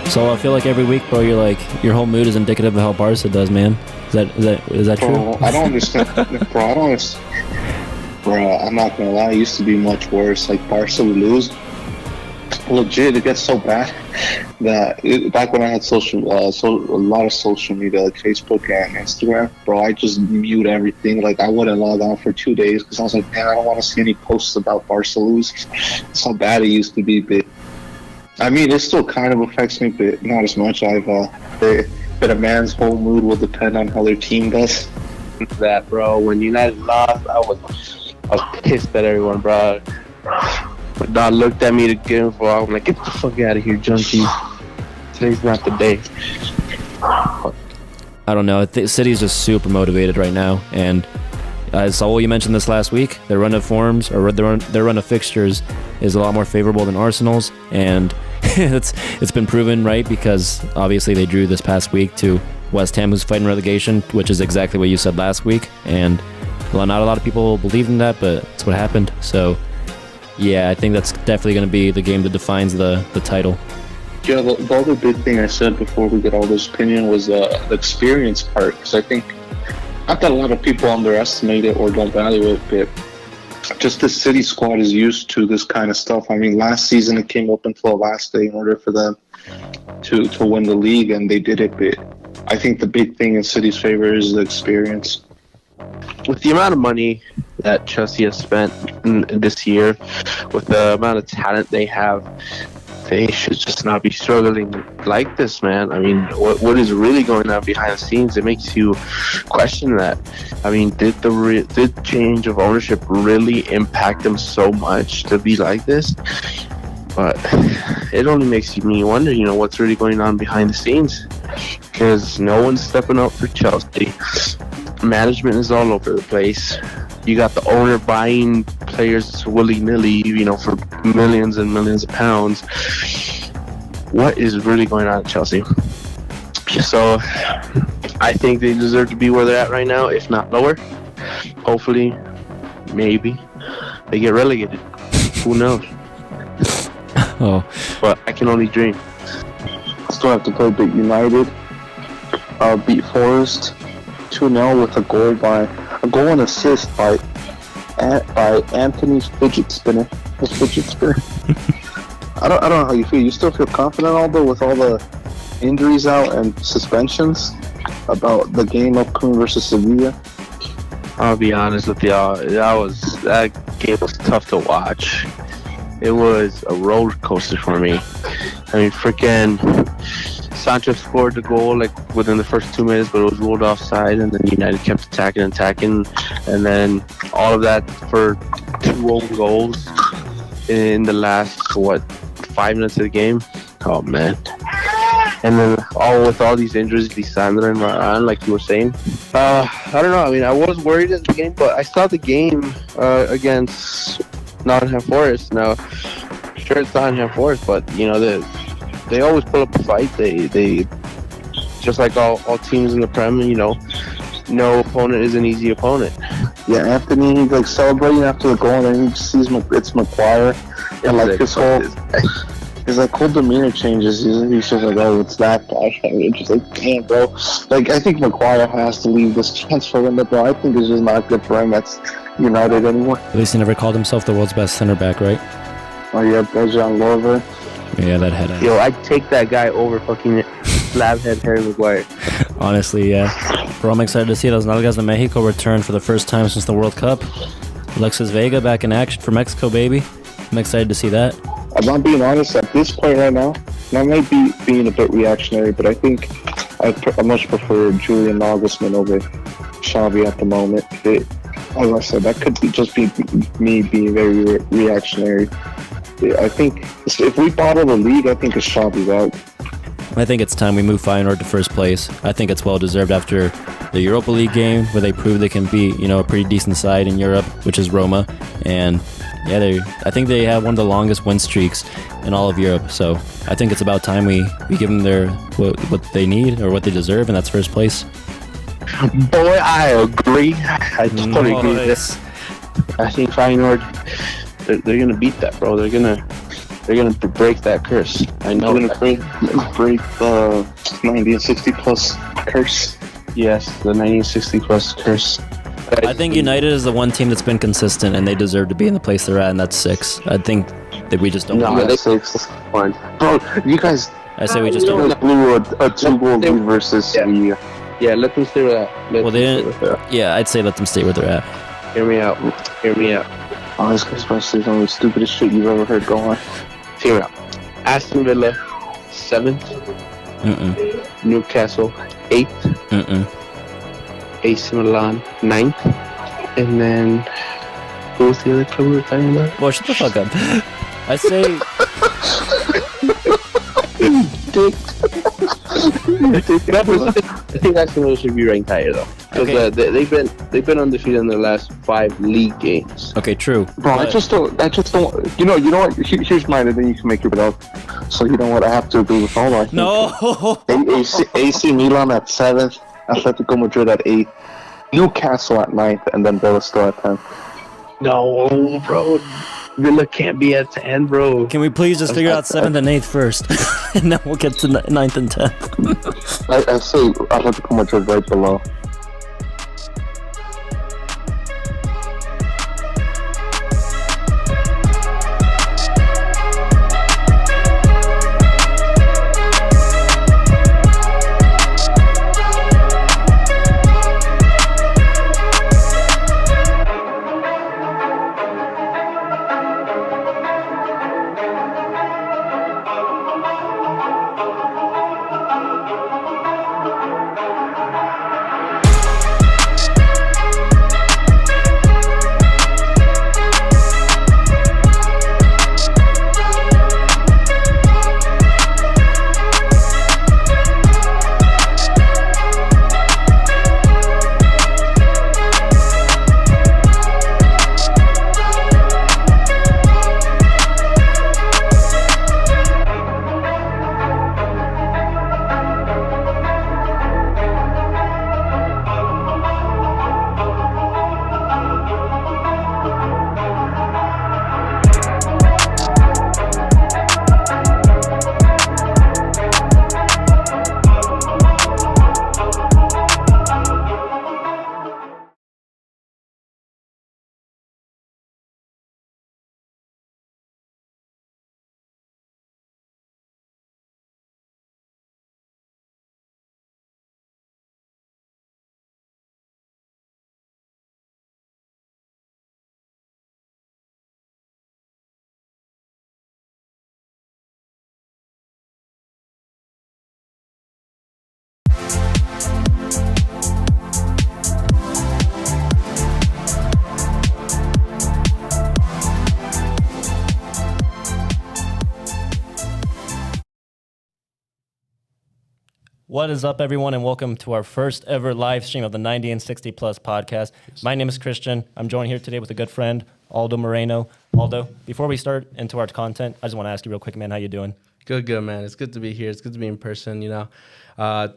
So I feel like every week, bro, you're like your whole mood is indicative of how Barca does, man. Is that true? Bro, I don't understand. Bro, I don't understand. Bro, I'm not gonna lie. It used to be much worse. Like Barca would lose. Legit, it gets so bad that back when I had a lot of social media like Facebook and Instagram, bro, I just mute everything. Like I wouldn't log on for 2 days because I was like, man, I don't want to see any posts about Barca lose. That's how bad it used to be. But I mean, it still kind of affects me, but not as much. But a man's whole mood will depend on how their team does. That, bro, when United lost, I was pissed at everyone, bro. My dog looked at me to get info. I'm like, get the fuck out of here, junkie. Today's not the day. I don't know. City's just super motivated right now, and Saul, you mentioned this last week. Their run of forms or their run of fixtures is a lot more favorable than Arsenal's, and it's been proven right because obviously they drew this past week to West Ham, who's fighting relegation, which is exactly what you said last week. And well, not a lot of people believed in that, but it's what happened. So yeah, I think that's definitely going to be the game that defines the title. Yeah, the other big thing I said before we get all this opinion was the experience part, because I think not that a lot of people underestimate it or don't value it, but just the City squad is used to this kind of stuff. I mean, last season it came up until the last day in order for them to win the league, and they did it. But I think the big thing in City's favor is the experience. With the amount of money that Chelsea has spent this year, with the amount of talent they have, they should just not be struggling like this, man. I mean, what is really going on behind the scenes? It makes you question that. I mean, did the change of ownership really impact them so much to be like this? But it only makes me wonder, what's really going on behind the scenes, because no one's stepping up for Chelsea. Management is all over the place. You got the owner buying players willy-nilly, for millions and millions of pounds. What is really going on at Chelsea? So I think they deserve to be where they're at right now, if not lower. Hopefully, maybe, they get relegated. Who knows? Oh, But I can only dream. Still have to play Big United. Beat Forest 2-0 with a goal and assist by Anthony's fidget spinner. His fidget spinner. I don't know how you feel. You still feel confident, although, with all the injuries out and suspensions, about the game upcoming versus Sevilla? I'll be honest with y'all. That game was tough to watch. It was a roller coaster for me. I mean, freaking Sancho scored the goal within the first 2 minutes, but it was ruled offside, and then United kept attacking, and then all of that for 2 own goals in the last 5 minutes of the game. Oh man! And then with all these injuries, Lisandro and Varane, like you were saying. I don't know. I mean, I was worried at the game, but I saw the game against Nottingham Forest. Now, sure, it's Nottingham Forest, but they always put up a fight. They just like all teams in the Prem, no opponent is an easy opponent. Yeah, Anthony, celebrating after the goal, and then he sees it's Maguire, and his whole demeanor changes. He's just like, oh, it's that guy. I mean, just like, damn, bro. I think Maguire has to leave this transfer window, bro. I think it's just not good for him. That's United anymore. at least he never called himself the world's best center back, right? Oh yeah, Dejan Lovren. Yeah, that head. Yo, I'd take that guy over fucking slabhead Harry Maguire. Honestly, yeah. Bro, I'm excited to see Los Nalgas de Mexico return for the first time since the World Cup. Alexis Vega back in action for Mexico, baby. I'm excited to see that. I'm being honest, at this point right now, and I might be being a bit reactionary, but I think I much prefer Julian Nagelsmann over Xavi at the moment. As I said, that could just be me being very reactionary. I think if we bottle the league, I think it's Xavi out. I think it's time we move Feyenoord to first place. I think it's well deserved after the Europa League game where they proved they can be, a pretty decent side in Europe, which is Roma. And yeah, I think they have one of the longest win streaks in all of Europe. So I think it's about time we give them what they need or what they deserve, and that's first place. Boy, I agree. I totally agree with this. I think Feyenoord, they're going to beat that, bro. They're going They're gonna break that curse. I know. They're gonna break the 90 and 60 plus curse. Yes, the 1960 plus curse. I think United is the one team that's been consistent, and they deserve to be in the place they're at, and that's 6. I think that we just don't. No, do they it. 6. Fine. Bro, you guys. I say we just you don't. know, Blew a 2-goal lead versus Sevilla. Yeah, let them stay with that. Well, they didn't. Yeah, I'd say let them stay where they're at. Hear me out. Hear me out. Oh, this guy's about to say some of the stupidest shit you've ever heard. Go on. Hear me out. Aston Villa, 7th. Mm-mm. Newcastle, 8th. Mm-mm. AC Milan, 9th. And then, who was the other club we were talking about? Well, shut the fuck up. I say. I think Aston Villa should be ranked higher though, because Okay. they've been undefeated in their last 5 league games. Okay, true. Bro, I But- just don't. You know what? Here's mine, and then you can make your out. So you know what? I have to agree with all. I think. No. AC Milan at 7th, Atletico Madrid at 8th, Newcastle at 9th, and then Villa still at 10th. No, bro, Villa can't be at 10, bro. Can we please just figure out 7th and 8th first, and then we'll get to 9th and 10th. I say Atletico Madrid right below. What is up, everyone, and welcome to our first ever live stream of the 90 and 60 Plus podcast. My name is Christian. I'm joined here today with a good friend, Aldo Moreno. Aldo, before we start into our content, I just want to ask you real quick, man, how you doing? Good, man. It's good to be here. It's good to be in person, you know.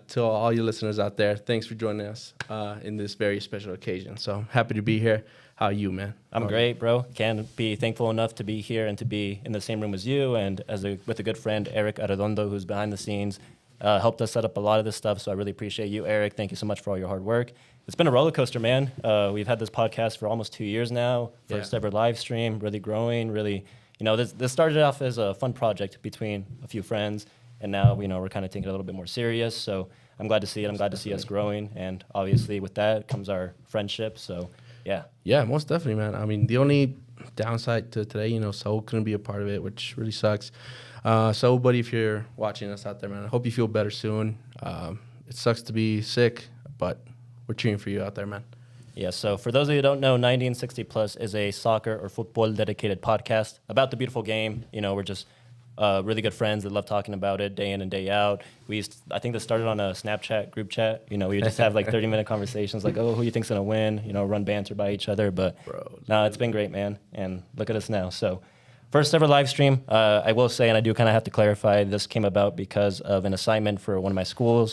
To all you listeners out there, thanks for joining us in this very special occasion. So happy to be here. How are you, man? I'm great, bro. Can't be thankful enough to be here and to be in the same room as you and with a good friend, Eric Arredondo, who's behind the scenes. Helped us set up a lot of this stuff, so I really appreciate you, Eric. Thank you so much for all your hard work. It's been a roller coaster, man. We've had this podcast for almost 2 years now. First ever live stream, really growing, really, you know, this started off as a fun project between a few friends, and now, you know, we're kind of taking it a little bit more serious. So I'm glad to see it. I'm glad to see us growing, and obviously with that comes our friendship. So yeah. Yeah, most definitely, man. I mean, the only downside to today, you know, Saul couldn't be a part of it, which really sucks. So, buddy, if you're watching us out there, man, I hope you feel better soon. It sucks to be sick, but we're cheering for you out there, man. Yeah, so for those of you who don't know, 90 and 60 Plus is a soccer or football dedicated podcast about the beautiful game. You know, we're just really good friends that love talking about it day in and day out. I think this started on a Snapchat group chat. You know, we would just have like 30-minute conversations like, oh, who you think's going to win? You know, run banter by each other. But no, it's been great, man. And look at us now. So first ever live stream. I will say, and I do kind of have to clarify, this came about because of an assignment for one of my school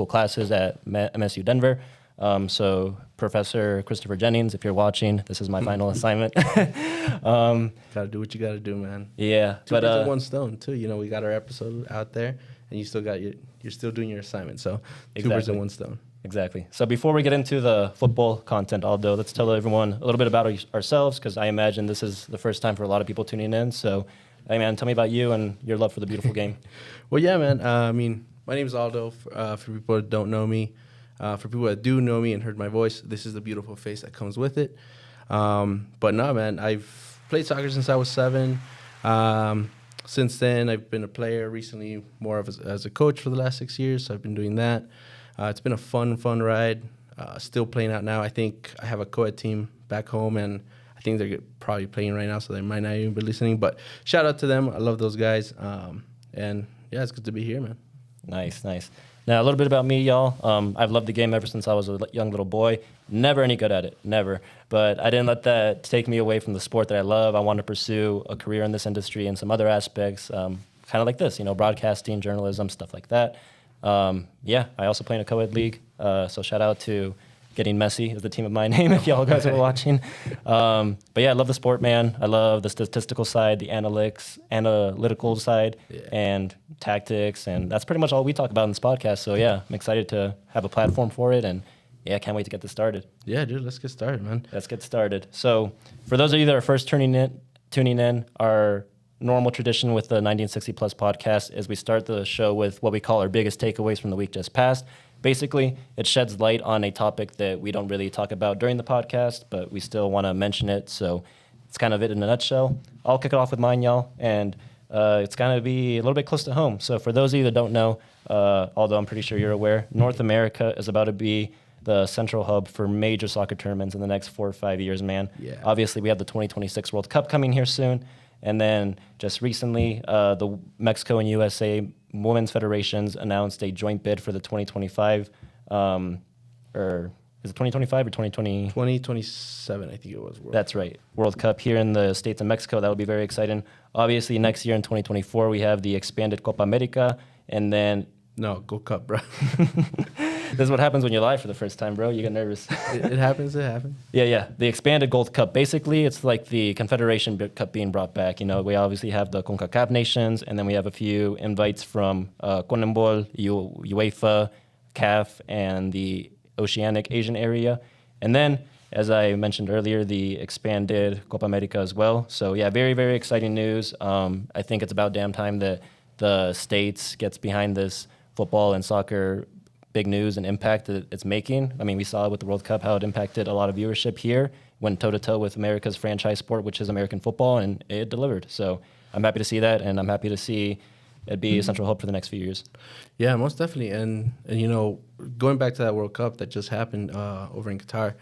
classes at MSU Denver. So Professor Christopher Jennings, if you're watching, this is my final assignment. Gotta do what you gotta do, man. Yeah, Two birds with one stone too. You know, we got our episode out there, and you still got you're still doing your assignment. So two birds Exactly. with one stone. Exactly. So before we get into the football content, Aldo, let's tell everyone a little bit about ourselves, because I imagine this is the first time for a lot of people tuning in. So, hey, man, tell me about you and your love for the beautiful game. Well, yeah, man. I mean, my name is Aldo. For people that don't know me, for people that do know me and heard my voice, this is the beautiful face that comes with it. But no, man, I've played soccer since I was 7. Since then, I've been a player. Recently, more of as a coach for the last 6 years. So I've been doing that. It's been a fun ride. Still playing out now. I think I have a co-ed team back home, and I think they're probably playing right now, so they might not even be listening. But shout out to them. I love those guys. And yeah, it's good to be here, man. Nice. Now, a little bit about me, y'all. I've loved the game ever since I was a young little boy. Never any good at it, never. But I didn't let that take me away from the sport that I love. I wanted to pursue a career in this industry and some other aspects, kind of like this, broadcasting, journalism, stuff like that. I also play in a co-ed league. So shout out to Getting Messy is the team of my name if y'all guys are watching. But yeah, I love the sport, man. I love the statistical side, the analytical side, and tactics. And that's pretty much all we talk about in this podcast. So yeah, I'm excited to have a platform for it. And yeah, can't wait to get this started. Yeah, dude, let's get started, man. Let's get started. So for those of you that are first tuning in, our normal tradition with the 1960 Plus podcast is we start the show with what we call our biggest takeaways from the week just past. Basically, it sheds light on a topic that we don't really talk about during the podcast, but we still want to mention it. So it's kind of it in a nutshell. I'll kick it off with mine, y'all, and it's going to be a little bit close to home. So for those of you that don't know, although I'm pretty sure you're aware, North America is about to be the central hub for major soccer tournaments in the next 4 or 5 years, man. Yeah. Obviously, we have the 2026 World Cup coming here soon. And then just recently, the Mexico and USA Women's Federations announced a joint bid for the 2025, or is it 2025 or 2020? 2027, I think it was. That's right. World Cup here in the States of Mexico. That would be very exciting. Obviously, next year in 2024, we have the expanded Copa America. And then... No, Gold Cup, bro. This is what happens when you're live for the first time, bro. You get nervous. It happens. Yeah. The expanded Gold Cup. Basically, it's like the Confederation Cup being brought back. We obviously have the CONCACAF nations, and then we have a few invites from CONMEBOL, UEFA, CAF, and the Oceanic Asian area. And then, as I mentioned earlier, the expanded Copa America as well. So, yeah, very, very exciting news. I think it's about damn time that the States gets behind this football and soccer big news and impact that it's making. I mean, we saw with the World Cup how it impacted a lot of viewership here, went toe-to-toe with America's franchise sport, which is American football, and it delivered. So I'm happy to see that, and I'm happy to see it be a central hub for the next few years. Yeah, most definitely. And going back to that World Cup that just happened over in Qatar,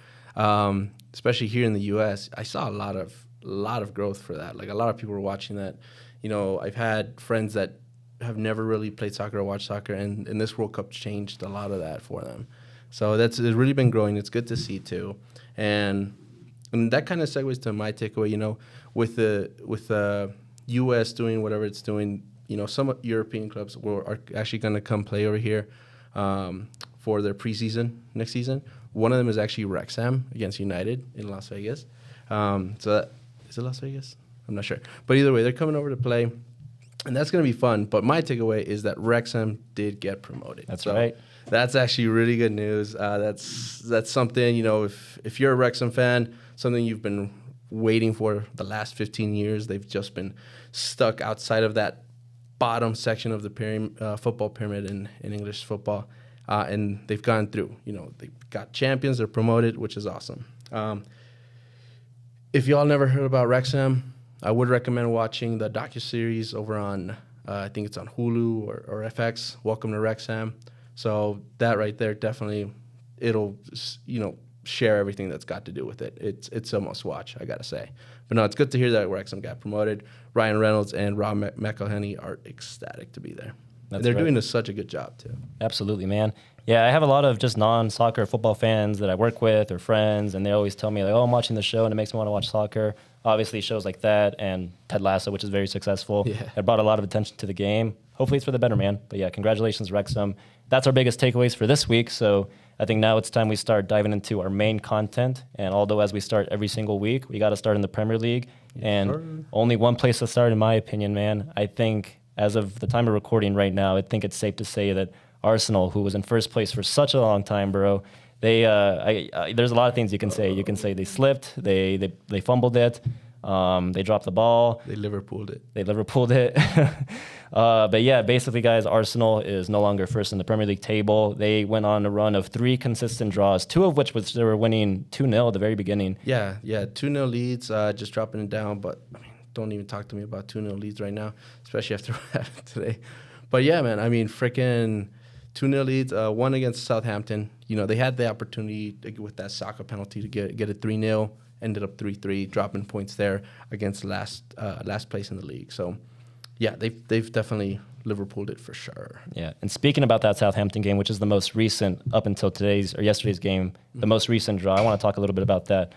especially here in the U.S., I saw a lot of growth for that. Like, a lot of people were watching that. I've had friends that have never really played soccer or watched soccer, and this World Cup changed a lot of that for them. So it's really been growing. It's good to see too, and that kind of segues to my takeaway. With the U.S. doing whatever it's doing, some European clubs are actually going to come play over here for their preseason next season. One of them is actually Wrexham against United in Las Vegas. Is it Las Vegas? I'm not sure, but either way, they're coming over to play. And that's going to be fun. But my takeaway is that Wrexham did get promoted. That's right. That's actually really good news. That's something, if you're a Wrexham fan, something you've been waiting for the last 15 years. They've just been stuck outside of that bottom section of the football pyramid in English football. And they've gone through. They got champions. They're promoted, which is awesome. If y'all never heard about Wrexham, I would recommend watching the docuseries over on, I think it's on Hulu or FX, Welcome to Wrexham. So that right there, definitely, it'll, share everything that's got to do with it. It's a must watch, I got to say. But no, it's good to hear that Wrexham got promoted. Ryan Reynolds and Rob McElhenney are ecstatic to be there. They're doing such a good job, too. Absolutely, man. Yeah, I have a lot of just non-soccer football fans that I work with or friends, and they always tell me, like, oh, I'm watching the show, and it makes me want to watch soccer. Obviously, shows like that and Ted Lasso, which is very successful. Yeah. It brought a lot of attention to the game. Hopefully, it's for the better, man. But yeah, congratulations, Wrexham. That's our biggest takeaways for this week. So I think now it's time we start diving into our main content. And although as we start every single week, we got to start in the Premier League. And only one place to start, in my opinion, man. I think as of the time of recording right now, I think it's safe to say that Arsenal, who was in first place for such a long time, bro, there's a lot of things you can say. You can say they slipped, they fumbled it, they dropped the ball. They Liverpooled it. But yeah, basically, guys, Arsenal is no longer first in the Premier League table. They went on a run of 3 consistent draws, 2 of which they were winning 2-0 at the very beginning. Yeah, 2-0 leads, just dropping it down. But I mean, don't even talk to me about 2-0 leads right now, especially after what happened today. But yeah, man, I mean, freaking 2-0 leads, 1 against Southampton. You know, they had the opportunity with that Saka penalty to get it 3-0. Ended up 3-3, dropping points there against last place in the league. So, yeah, they've definitely Liverpooled it for sure. Yeah, and speaking about that Southampton game, which is the most recent up until yesterday's game, the most recent draw, I want to talk a little bit about that.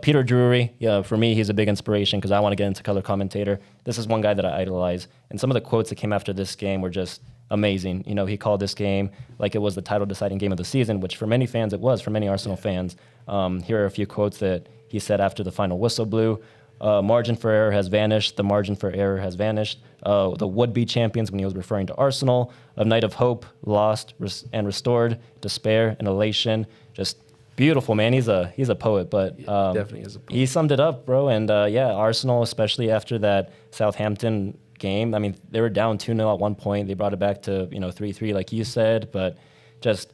Peter Drury, yeah, for me, he's a big inspiration because I want to get into color commentator. This is one guy that I idolize, and some of the quotes that came after this game were just amazing. You know, he called this game like it was the title-deciding game of the season, which for many fans it was, for many Arsenal fans. Here are a few quotes that he said after the final whistle blew. Margin for error has vanished. The margin for error has vanished. The would-be champions, when he was referring to Arsenal, a night of hope, lost and restored, despair and elation. Just beautiful, man. He's a poet, but definitely is a poet. He summed it up, bro. And yeah, Arsenal, especially after that Southampton game. I mean, they were down 2-0 at one point. They brought it back to 3-3, like you said. But just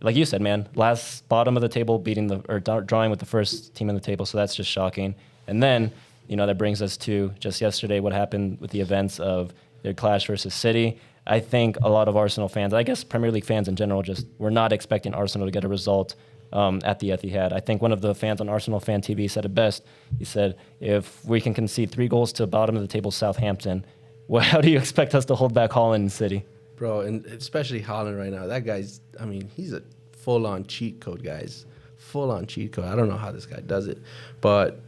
like you said, man, last bottom of the table, drawing with the first team in the table. So that's just shocking. And then, that brings us to just yesterday, what happened with the events of their clash versus City. I think a lot of Arsenal fans, I guess Premier League fans in general, just were not expecting Arsenal to get a result at the Etihad. I think one of the fans on Arsenal Fan TV said it best. He said, if we can concede 3 goals to bottom of the table Southampton, how do you expect us to hold back Haaland and City? Bro, and especially Haaland right now. That guy's, I mean, he's a full-on cheat code, guys. Full-on cheat code. I don't know how this guy does it. But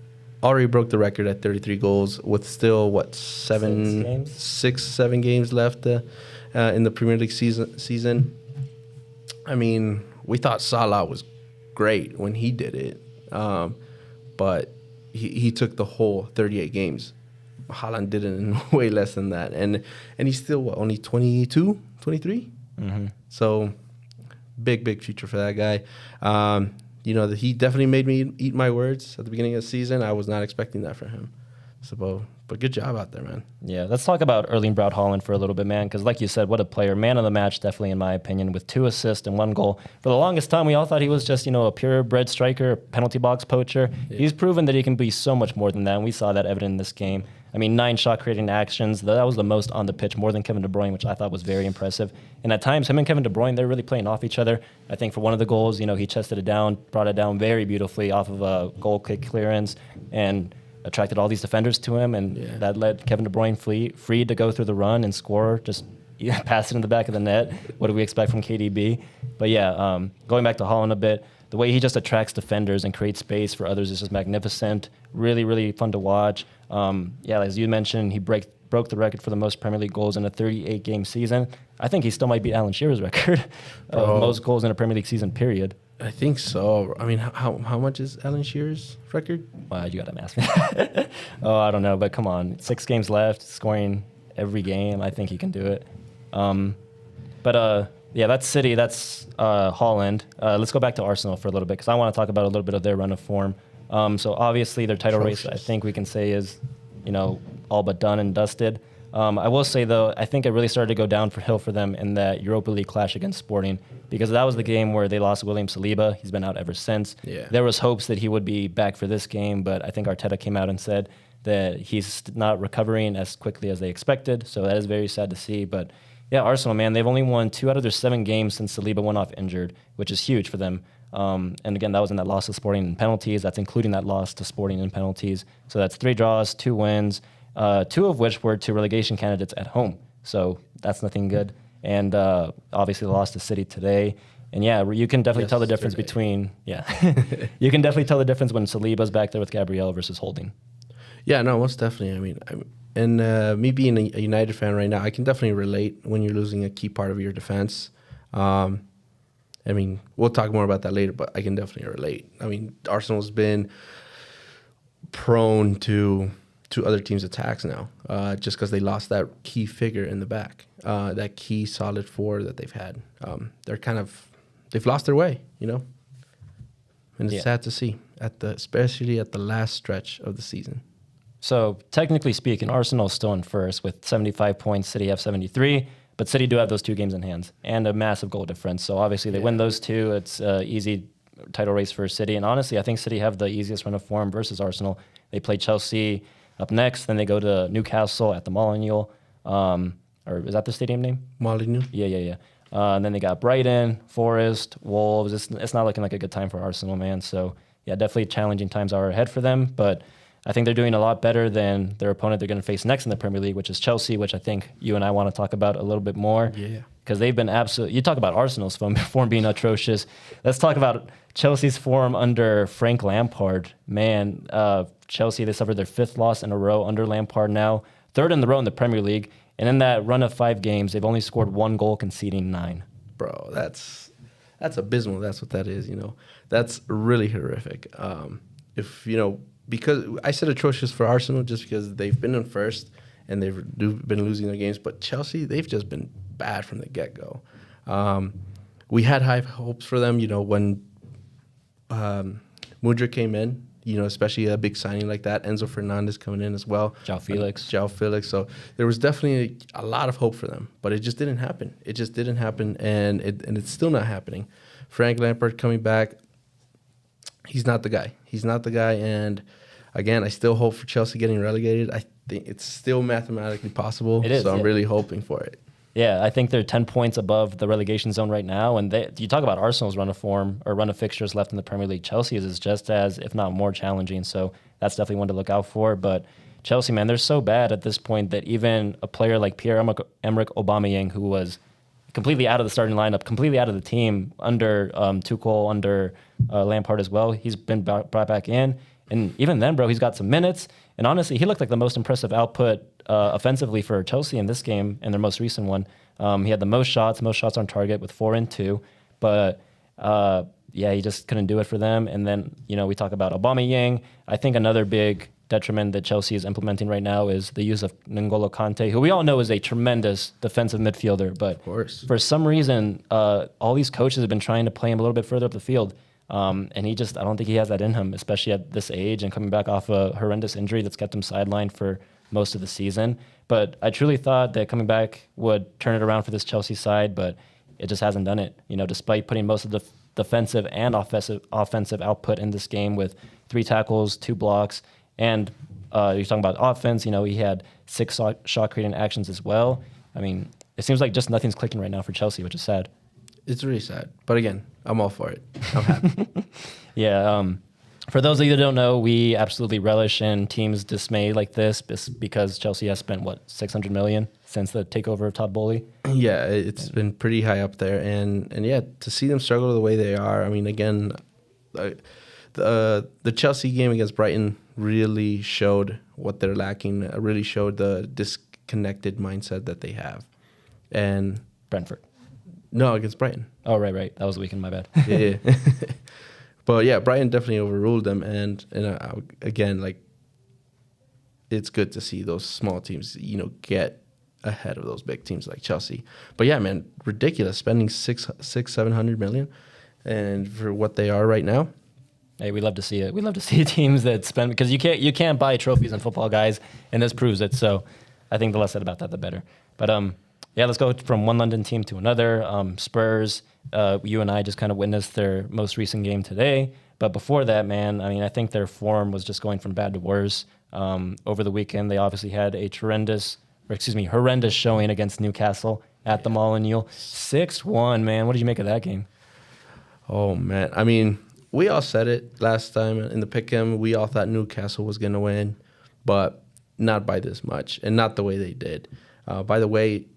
already broke the record at 33 goals with still, 7 games left in the Premier League season. I mean, we thought Salah was great when he did it. But he took the whole 38 games. Haaland did it in way less than that. And he's still, only 22, 23? Mm-hmm. So, big future for that guy. He definitely made me eat my words at the beginning of the season. I was not expecting that from him. So, but good job out there, man. Yeah, let's talk about Erling Braut Haaland for a little bit, man, because like you said, what a player. Man of the match, definitely, in my opinion, with 2 assists and 1 goal. For the longest time, we all thought he was just, a purebred striker, penalty box poacher. Yeah. He's proven that he can be so much more than that, and we saw that evident in this game. I mean, 9 shot-creating actions. That was the most on the pitch, more than Kevin De Bruyne, which I thought was very impressive. And at times, him and Kevin De Bruyne, they're really playing off each other. I think for one of the goals, he chested it down, brought it down very beautifully off of a goal kick clearance, and attracted all these defenders to him, and that led Kevin De Bruyne free to go through the run and score, just pass it in the back of the net. What do we expect from KDB? But yeah, going back to Haaland a bit, the way he just attracts defenders and creates space for others is just magnificent. Really, really fun to watch. As you mentioned, he broke the record for the most Premier League goals in a 38-game season. I think he still might beat Alan Shearer's record of most goals in a Premier League season, period. I think so. I mean, how much is Alan Shearer's record? Well, you got to ask me. I don't know, but come on. 6 games left, scoring every game. I think he can do it. That's City. That's Haaland. Let's go back to Arsenal for a little bit because I want to talk about a little bit of their run of form. So obviously their title race, I think we can say is, all but done and dusted. I will say, though, I think it really started to go downhill for them in that Europa League clash against Sporting because that was the game where they lost William Saliba. He's been out ever since. Yeah. There was hopes that he would be back for this game, but I think Arteta came out and said that he's not recovering as quickly as they expected, so that is very sad to see. But, yeah, Arsenal, man, they've only won 2 out of their 7 games since Saliba went off injured, which is huge for them. And again, that was in that loss to Sporting in penalties. That's including that loss to Sporting in penalties. So that's 3 draws, 2 wins. 2 of which were to relegation candidates at home. So that's nothing good. And obviously the loss to City today. And yeah, you can definitely tell the difference between, you can definitely tell the difference when Saliba's back there with Gabriel versus Holding. Yeah, no, most definitely. I mean, me being a United fan right now, I can definitely relate when you're losing a key part of your defense. I mean, we'll talk more about that later, but I can definitely relate. I mean, Arsenal's been prone to other teams' attacks now, just because they lost that key figure in the back, that key solid four that they've had. They've lost their way, you know, and it's sad to see especially at the last stretch of the season. So technically speaking, Arsenal's still in first with 75 points. City have 73, but City do have those 2 games in hands and a massive goal difference. So obviously they win those 2. It's easy title race for City. And honestly, I think City have the easiest run of form versus Arsenal. They play Chelsea up next, then they go to Newcastle at the Molineux. Or is that the stadium name? Molineux? Yeah. And then they got Brighton, Forest, Wolves. It's not looking like a good time for Arsenal, man. So yeah, definitely challenging times are ahead for them. But I think they're doing a lot better than their opponent they're going to face next in the Premier League, which is Chelsea, which I think you and I want to talk about a little bit more. Yeah. Because they've been absolutely... You talk about Arsenal's form being atrocious. Let's talk about Chelsea's form under Frank Lampard. Man, Chelsea, they suffered their 5th loss in a row under Lampard now. 3rd in the row in the Premier League. And in that run of 5 games, they've only scored 1 goal, conceding 9. Bro, that's abysmal. That's what that is, you know. That's really horrific. Because I said atrocious for Arsenal just because they've been in first and they've been losing their games. But Chelsea, they've just been bad from the get-go. We had high hopes for them, you know, when Mudryk came in, you know, especially a big signing like that. Enzo Fernandez coming in as well. João Felix. So there was definitely a lot of hope for them, but it just didn't happen. And it's still not happening. Frank Lampard coming back, he's not the guy. And again, I still hope for Chelsea getting relegated. I think it's still mathematically possible. It is, so I'm really hoping for it. Yeah, I think they're 10 points above the relegation zone right now. And you talk about Arsenal's run of form or run of fixtures left in the Premier League. Chelsea's is just as, if not more, challenging. So that's definitely one to look out for. But Chelsea, man, they're so bad at this point that even a player like Pierre-Emerick Aubameyang, who was completely out of the starting lineup, completely out of the team under Tuchel, under Lampard as well, he's been brought back in. And even then, bro, he's got some minutes. And honestly, he looked like the most impressive output offensively for Chelsea in this game, in their most recent one. He had the most shots on target with 4 and 2. But, he just couldn't do it for them. And then, you know, we talk about Aubameyang. I think another big detriment that Chelsea is implementing right now is the use of N'Golo Kante, who we all know is a tremendous defensive midfielder. But of course, for some reason, all these coaches have been trying to play him a little bit further up the field. And I don't think he has that in him, especially at this age and coming back off a horrendous injury that's kept him sidelined for most of the season. But I truly thought that coming back would turn it around for this Chelsea side, but it just hasn't done it. You know, despite putting most of the defensive and offensive output in this game with 3 tackles, 2 blocks, and you're talking about offense, you know, he had 6 shot creating actions as well. I mean, it seems like just nothing's clicking right now for Chelsea, which is sad. It's really sad. But again, I'm all for it. I'm happy. Yeah. For those of you that don't know, we absolutely relish in teams dismay like this because Chelsea has spent, $600 million since the takeover of Todd Bowley? Yeah, it's been pretty high up there. And yeah, to see them struggle the way they are, I mean, again, the Chelsea game against Brighton really showed what they're lacking, really showed the disconnected mindset that they have. And Brentford. No, against Brighton. Oh, right. That was the weekend, my bad. Yeah. But yeah, Brighton definitely overruled them. And again, like, it's good to see those small teams, you know, get ahead of those big teams like Chelsea. But yeah, man, ridiculous spending 700 million, and for what they are right now. Hey, we love to see it. We love to see teams that spend, because you can't buy trophies in football, guys, and this proves it. So I think the less said about that, the better. But yeah, let's go from one London team to another. Spurs, you and I just kind of witnessed their most recent game today. But before that, man, I mean, I think their form was just going from bad to worse. Over the weekend, they obviously had a horrendous showing against Newcastle at the Molineux. 6-1, man. What did you make of that game? Oh, man. I mean, we all said it last time in the pick'em. We all thought Newcastle was going to win, but not by this much, and not the way they did. By the way,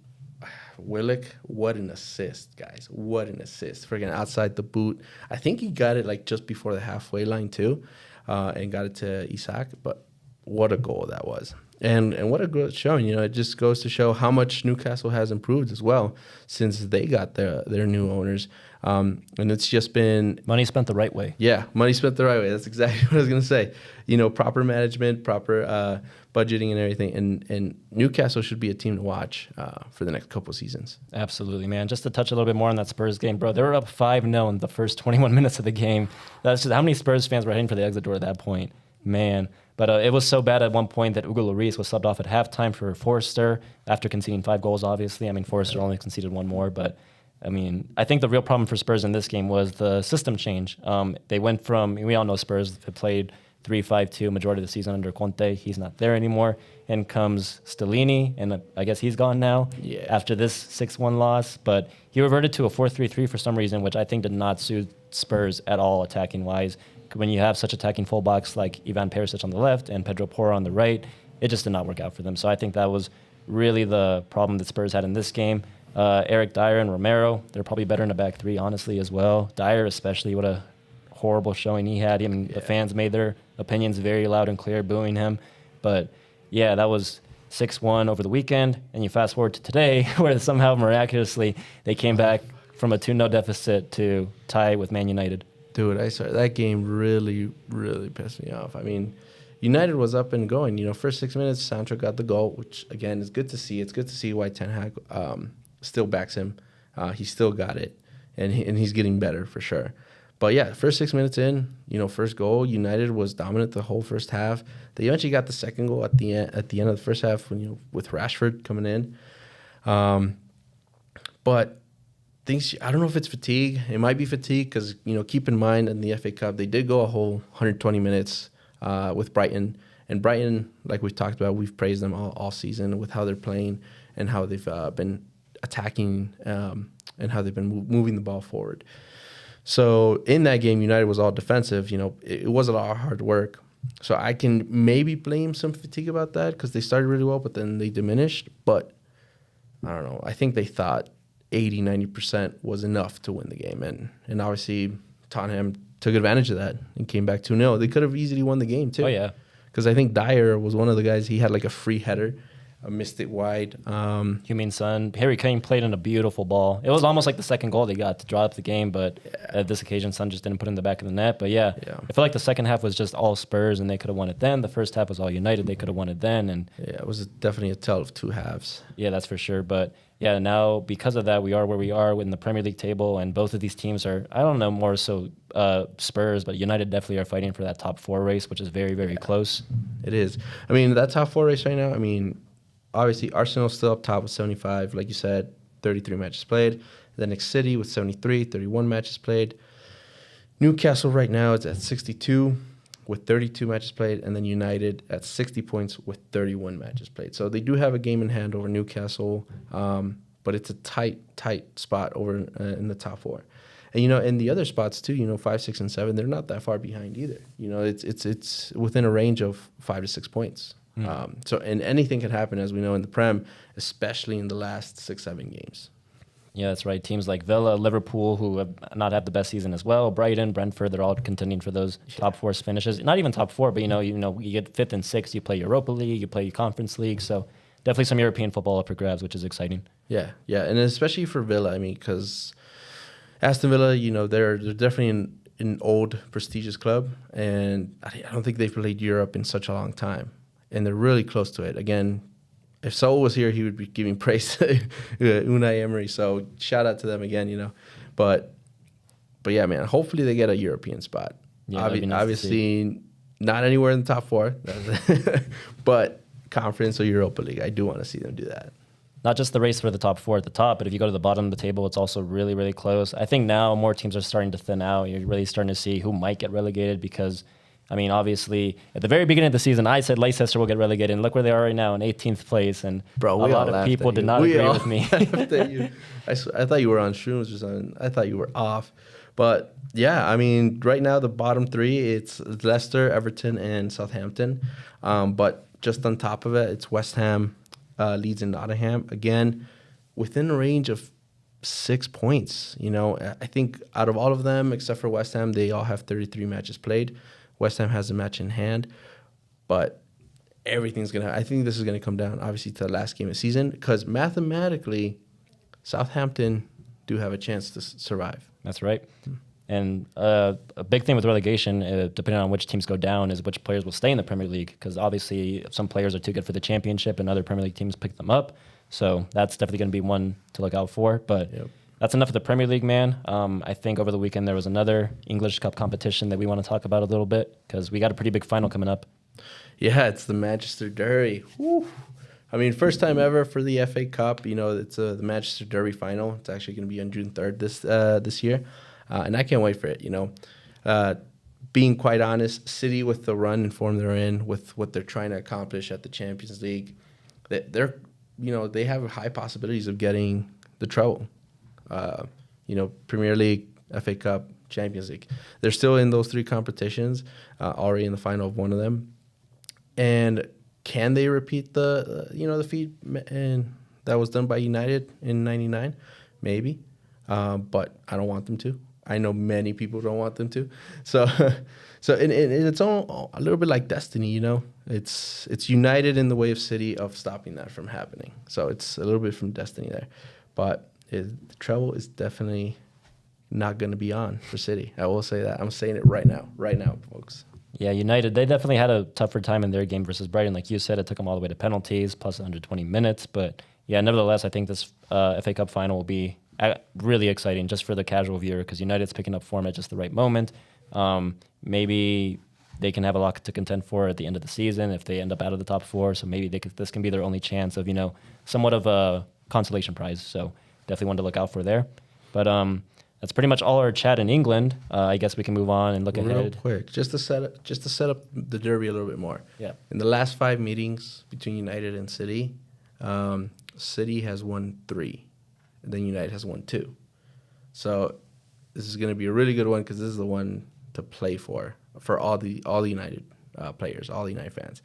Willock, what an assist, guys. What an assist. Freaking outside the boot. I think he got it like just before the halfway line too, and got it to Isak, but what a goal that was. And what a good showing. It just goes to show how much Newcastle has improved as well since they got their new owners. And it's just been Money spent the right way. yeah, money spent the right way. That's exactly what I was going to say. Proper management, proper budgeting and everything. And Newcastle should be a team to watch for the next couple of seasons. Absolutely, man. Just to touch a little bit more on that Spurs game, bro. They were up 5-0 in the first 21 minutes of the game. That's just how many Spurs fans were heading for the exit door at that point, man. But it was so bad at one point that Hugo Lloris was subbed off at halftime for Forster after conceding 5 goals, obviously. I mean, Forster only conceded 1 more. But, I mean, I think the real problem for Spurs in this game was the system change. They went from, we all know Spurs have played 3-5-2 majority of the season under Conte. He's not there anymore. In comes Stellini, and I guess he's gone now after this 6-1 loss. But he reverted to a 4-3-3 for some reason, which I think did not suit Spurs at all attacking-wise. When you have such attacking fullbacks like Ivan Perisic on the left and Pedro Porro on the right, it just did not work out for them. So I think that was really the problem that Spurs had in this game. Eric Dyer and Romero, they're probably better in the back three, honestly, as well. Dyer especially, what a horrible showing he had. I mean, the fans made their opinions very loud and clear, booing him. But, yeah, that was 6-1 over the weekend. And you fast forward to today, where somehow miraculously they came back from a 2-0 deficit to tie with Man United. Dude, I saw that game really, really pissed me off. I mean, United was up and going. First 6 minutes, Sancho got the goal, which, again, is good to see. It's good to see why Ten Hag still backs him. He still got it, and he's getting better for sure. But, yeah, first 6 minutes in, first goal, United was dominant the whole first half. They eventually got the second goal at the end of the first half when with Rashford coming in. But I don't know if it's fatigue. It might be fatigue because, keep in mind in the FA Cup, they did go a whole 120 minutes with Brighton. And Brighton, like we've talked about, we've praised them all season with how they're playing and how they've been attacking and how they've been moving the ball forward. So in that game, United was all defensive. It was a lot of hard work. So I can maybe blame some fatigue about that because they started really well, but then they diminished. But I don't know. I think they thought 80-90% was enough to win the game, and obviously Tottenham took advantage of that and came back 2-0. They could have easily won the game too. Oh yeah, because I think Dyer was one of the guys. He had like a free header, missed it wide. Heung-min Son, Harry Kane played in a beautiful ball. It was almost like the second goal they got to draw up the game, but at this occasion, Son just didn't put it in the back of the net. But yeah, I feel like the second half was just all Spurs, and they could have won it then. The first half was all United; they could have won it then. And yeah, it was definitely a tale of two halves. Yeah, that's for sure. But yeah, now because of that, we are where we are in the Premier League table, and both of these teams are, I don't know, more so Spurs, but United definitely are fighting for that top 4 race, which is very, very close. It is. I mean, that top 4 race right now, I mean, obviously Arsenal's still up top with 75, like you said, 33 matches played. The next City with 73, 31 matches played. Newcastle right now is at 62 with 32 matches played, and then United at 60 points with 31 matches played. So they do have a game in hand over Newcastle, but it's a tight spot over in the top 4. And, in the other spots too, 5, 6, and 7, they're not that far behind either. It's within a range of 5 to 6 points. So anything can happen, as we know in the Prem, especially in the last 6, 7 games. Yeah, that's right. Teams like Villa, Liverpool, who have not had the best season as well, Brighton, Brentford, they're all contending for those top 4 finishes. Not even top 4, but you get 5th and 6th. You play Europa League, you play Conference League, so definitely some European football up for grabs, which is exciting. Yeah, and especially for Villa. I mean, because Aston Villa, they're definitely an old prestigious club, and I don't think they've played Europe in such a long time, and they're really close to it. Again, if Saul was here, he would be giving praise to Unai Emery. So shout out to them again, But yeah, man. Hopefully they get a European spot. Yeah, obviously, not anywhere in the top 4, but Conference or Europa League. I do want to see them do that. Not just the race for the top 4 at the top, but if you go to the bottom of the table, it's also really, really close. I think now more teams are starting to thin out. You're really starting to see who might get relegated because, I mean, obviously, at the very beginning of the season, I said Leicester will get relegated, and look where they are right now in 18th place. And a lot of people did not agree with me. I thought you were on shrooms or something. I thought you were off. But, yeah, I mean, right now the bottom 3, it's Leicester, Everton, and Southampton. But just on top of it, it's West Ham, Leeds, and Nottingham. Again, within a range of 6 points. I think out of all of them, except for West Ham, they all have 33 matches played. West Ham has a match in hand, but everything's gonna. I think this is gonna come down obviously to the last game of the season because mathematically, Southampton do have a chance to survive. That's right. And a big thing with relegation, depending on which teams go down, is which players will stay in the Premier League. Because obviously, some players are too good for the Championship, and other Premier League teams pick them up. So that's definitely going to be one to look out for. But that's enough of the Premier League, man. I think over the weekend there was another English Cup competition that we want to talk about a little bit because we got a pretty big final coming up. Yeah, it's the Manchester Derby. Woo. I mean, first time ever for the FA Cup. You know, it's the Manchester Derby final. It's actually going to be on June 3rd this year. And I can't wait for it, you know. Being quite honest, City with the run and form they're in, with what they're trying to accomplish at the Champions League, they're you know, they have high possibilities of getting the treble. You know, Premier League, FA Cup, Champions League. They're still in those three competitions, already in the final of one of them. And can they repeat the feat and that was done by United in '99? Maybe, but I don't want them to. I know many people don't want them to. So it's all a little bit like destiny, you know. It's United in the way of City of stopping that from happening. So it's a little bit from destiny there, but the treble is definitely not going to be on for City. I will say that. I'm saying it right now, folks. Yeah, United, they definitely had a tougher time in their game versus Brighton. Like you said, it took them all the way to penalties, plus 120 minutes. But yeah, nevertheless, I think this FA Cup final will be really exciting just for the casual viewer because United's picking up form at just the right moment. Maybe they can have a lot to contend for at the end of the season if they end up out of the top four. So maybe this can be their only chance of, you know, somewhat of a consolation prize. So definitely one to look out for there. But that's pretty much all our chat in England. I guess we can move on and look Real ahead. quick, just to set up the Derby a little bit more. Yeah. In the last 5 meetings between United and City, City has won 3, and then United has won 2. So this is going to be a really good one because this is the one to play for all the United players, all the United fans.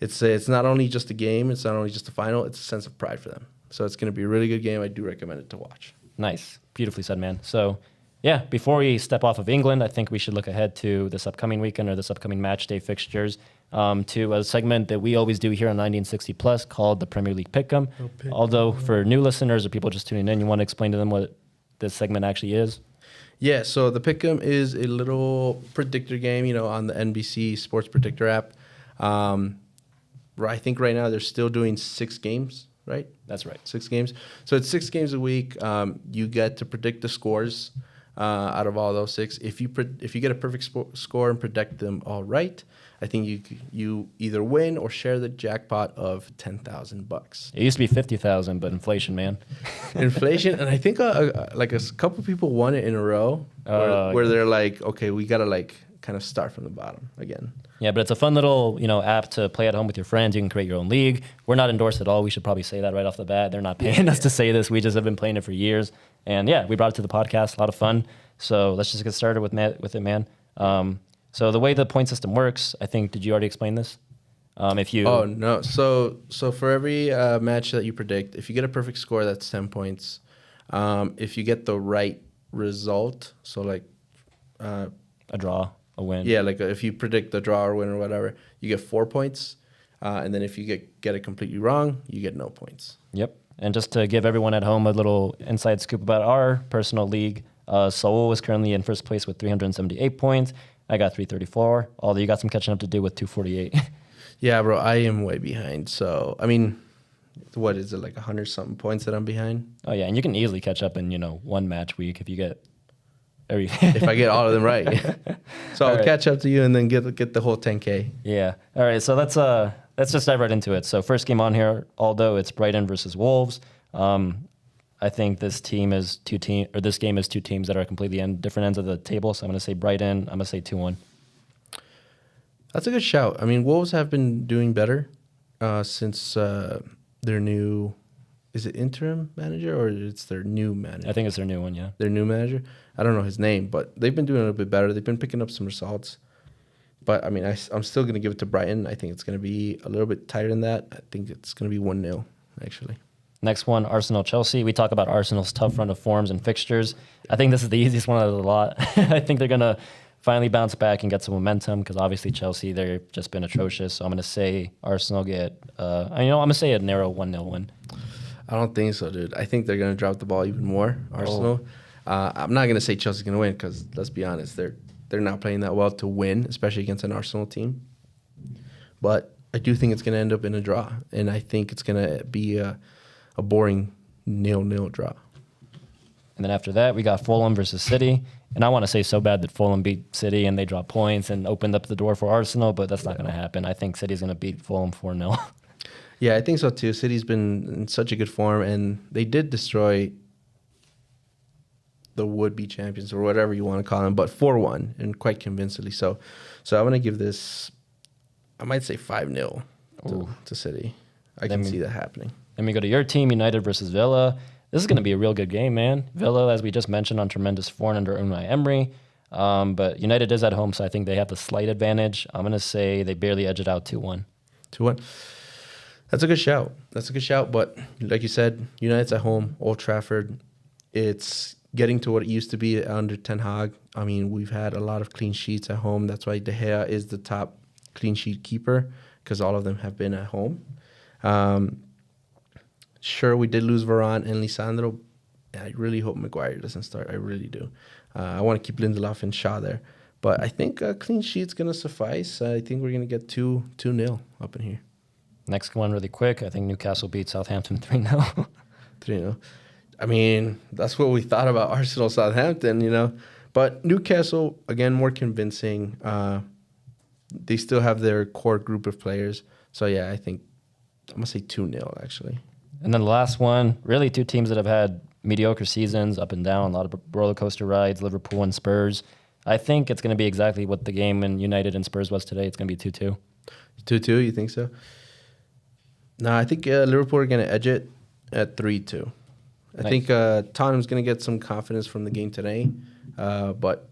It's not only just a game, it's not only just a final, it's a sense of pride for them. So it's going to be a really good game. I do recommend it to watch. Nice. Beautifully said, man. So, yeah, before we step off of England, I think we should look ahead to this upcoming weekend or this upcoming match day fixtures to a segment that we always do here on 1960 Plus called the Premier League Pick'em. Although for new listeners or people just tuning in, you want to explain to them what this segment actually is? Yeah, so the Pick'em is a little predictor game, you know, on the NBC Sports Predictor app. I think right now they're still doing 6 games, right? That's right. 6 games. So it's 6 games a week. You get to predict the scores out of all those 6. If you get a perfect score and predict them all right, I think you either win or share the jackpot of $10,000. It used to be 50,000, but inflation, man. Inflation, and I think like a couple people won it in a row, where they're like, okay, we gotta like kind of start from the bottom again. Yeah, but it's a fun little, you know, app to play at home with your friends. You can create your own league. We're not endorsed at all. We should probably say that right off the bat. They're not paying us to say this. We just have been playing it for years. And yeah, we brought it to the podcast. A lot of fun. So let's just get started with it, man. So the way the point system works, I think, did you already explain this? Oh, no. So for every match that you predict, if you get a perfect score, that's 10 points. If you get the right result, so like a draw, a win. Yeah, like if you predict the draw or win or whatever, you get 4 points. And then if you get it completely wrong, you get no points. Yep. And just to give everyone at home a little inside scoop about our personal league, Saul is currently in first place with 378 points. I got 334, although you got some catching up to do with 248. Yeah, bro, I am way behind. So, I mean, what is it, like 100-something points that I'm behind? Oh, yeah, and you can easily catch up in, one match week if you get if I get all of them right. So I'll catch up to you and then get the whole 10K. Yeah. All right, so let's just dive right into it. So first game on here, although it's Brighton versus Wolves. I think this game is 2 teams that are completely on different ends of the table. So I'm going to say Brighton. I'm going to say 2-1. That's a good shout. I mean, Wolves have been doing better since their new, is it interim manager or it's their new manager? I think it's their new one, yeah. Their new manager. I don't know his name, but they've been doing a little bit better. They've been picking up some results. But, I mean, I'm still going to give it to Brighton. I think it's going to be a little bit tighter than that. I think it's going to be 1-0, actually. Next one, Arsenal-Chelsea. We talk about Arsenal's tough run of forms and fixtures. I think this is the easiest one out of the lot. I think they're going to finally bounce back and get some momentum because obviously Chelsea, they've just been atrocious. So I'm going to say Arsenal get, I'm going to say a narrow 1-0 win. I don't think so, dude. I think they're going to drop the ball even more, Arsenal. I'm not going to say Chelsea's going to win because, let's be honest, they're not playing that well to win, especially against an Arsenal team. But I do think it's going to end up in a draw, and I think it's going to be a boring 0-0 draw. And then after that, we got Fulham versus City. And I want to say so bad that Fulham beat City and they dropped points and opened up the door for Arsenal, but that's not going to happen. I think City's going to beat Fulham 4-0. Yeah, I think so too. City's been in such a good form, and they did destroy the would-be champions or whatever you want to call them, but 4-1 and quite convincingly so. So I'm going to give this, I might say 5-0 to City. I can see that happening. Then we go to your team, United versus Villa. This is going to be a real good game, man. Villa, as we just mentioned, on tremendous form under Unai Emery. But United is at home, so I think they have the slight advantage. I'm going to say they barely edge it out 2-1. 2-1. That's a good shout. But like you said, United's at home, Old Trafford. It's getting to what it used to be under Ten Hag. I mean, we've had a lot of clean sheets at home. That's why De Gea is the top clean sheet keeper because all of them have been at home. Sure, we did lose Varane and Lisandro. I really hope Maguire doesn't start. I really do. I want to keep Lindelof and Shaw there. But I think a clean sheet's going to suffice. I think we're going to get 2-0 up in here. Next one really quick. I think Newcastle beat Southampton 3-0. 3-0. I mean, that's what we thought about Arsenal Southampton, But Newcastle, again, more convincing. They still have their core group of players. So, yeah, I think I'm going to say 2-0, actually. And then the last one, really two teams that have had mediocre seasons, up and down, a lot of roller coaster rides, Liverpool and Spurs. I think it's going to be exactly what the game in United and Spurs was today. It's going to be 2-2. 2-2, you think so? No, I think Liverpool are going to edge it at 3-2. I think Tottenham's going to get some confidence from the game today, but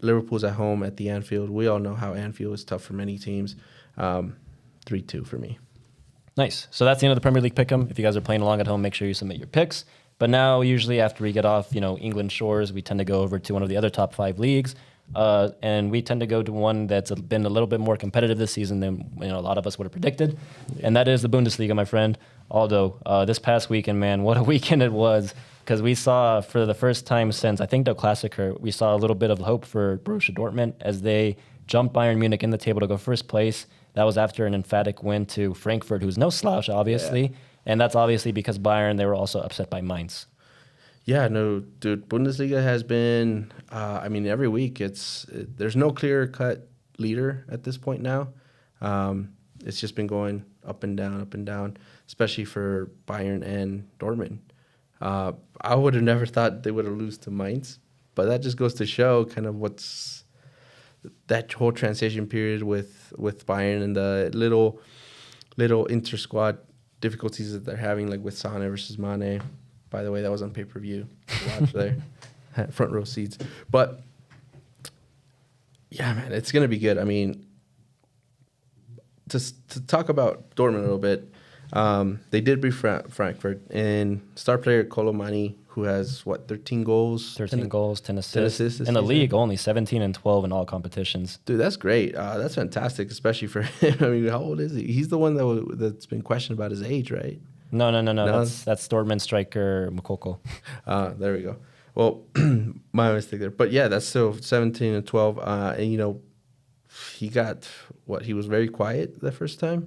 Liverpool's at home at the Anfield. We all know how Anfield is tough for many teams. 3-2 for me. Nice. So that's the end of the Premier League Pick'em. If you guys are playing along at home, make sure you submit your picks. But now, usually after we get off, England shores, we tend to go over to one of the other top 5 leagues. And we tend to go to one that's been a little bit more competitive this season than a lot of us would have predicted. And that is the Bundesliga, my friend. Although this past weekend, man, what a weekend it was. Because we saw, for the first time since, I think, the Klassiker, we saw a little bit of hope for Borussia Dortmund as they jumped Bayern Munich in the table to go first place. That was after an emphatic win to Frankfurt, who's no slouch, obviously. Yeah. And that's obviously because Bayern, they were also upset by Mainz. Yeah, no, dude, Bundesliga has been, every week there's no clear-cut leader at this point now. It's just been going up and down, especially for Bayern and Dortmund. I would have never thought they would have lost to Mainz, but that just goes to show kind of what's that whole transition period with Bayern and the little inter-squad difficulties that they're having, like with Sané versus Mane. By the way, that was on pay-per-view. Watch there. Front row seats. But, yeah, man, it's going to be good. I mean, to talk about Dortmund a little bit, they did beat Frankfurt. And star player Colomani, who has, 13 goals? 13 goals, 10 assists. In the league, only 17 and 12 in all competitions. Dude, that's great. That's fantastic, especially for him. I mean, how old is he? He's the one that's been questioned about his age, right? No. That's Dortmund striker Moukoko. There we go. Well, my mistake there. But, yeah, that's still 17 and 12. And, he got, he was very quiet the first half?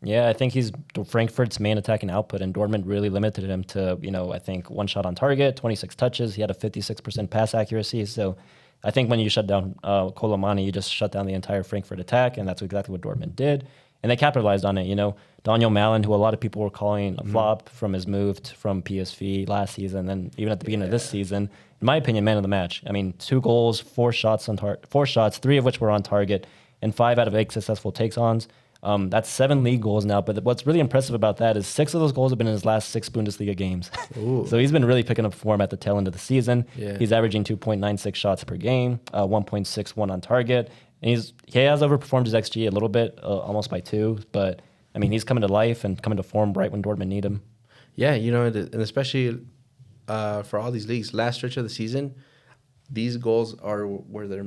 Yeah, I think he's Frankfurt's main attacking output, and Dortmund really limited him to, I think 1 shot on target, 26 touches. He had a 56% pass accuracy. So I think when you shut down Colomani, you just shut down the entire Frankfurt attack, and that's exactly what Dortmund did. And they capitalized on it. Daniel Malin, who a lot of people were calling a flop from his move from PSV last season, and even at the beginning of this season, in my opinion, man of the match. I mean, 2 goals, 4 shots, 3 of which were on target, and 5 out of 8 successful takes-ons. That's 7 league goals now, but what's really impressive about that is 6 of those goals have been in his last 6 Bundesliga games. So he's been really picking up form at the tail end of the season. Yeah. He's averaging 2.96 shots per game, 1.61 on target. And he has overperformed his XG a little bit, almost by 2, but I mean, he's coming to life and coming to form right when Dortmund need him. Yeah, and especially for all these leagues, last stretch of the season, these goals are where they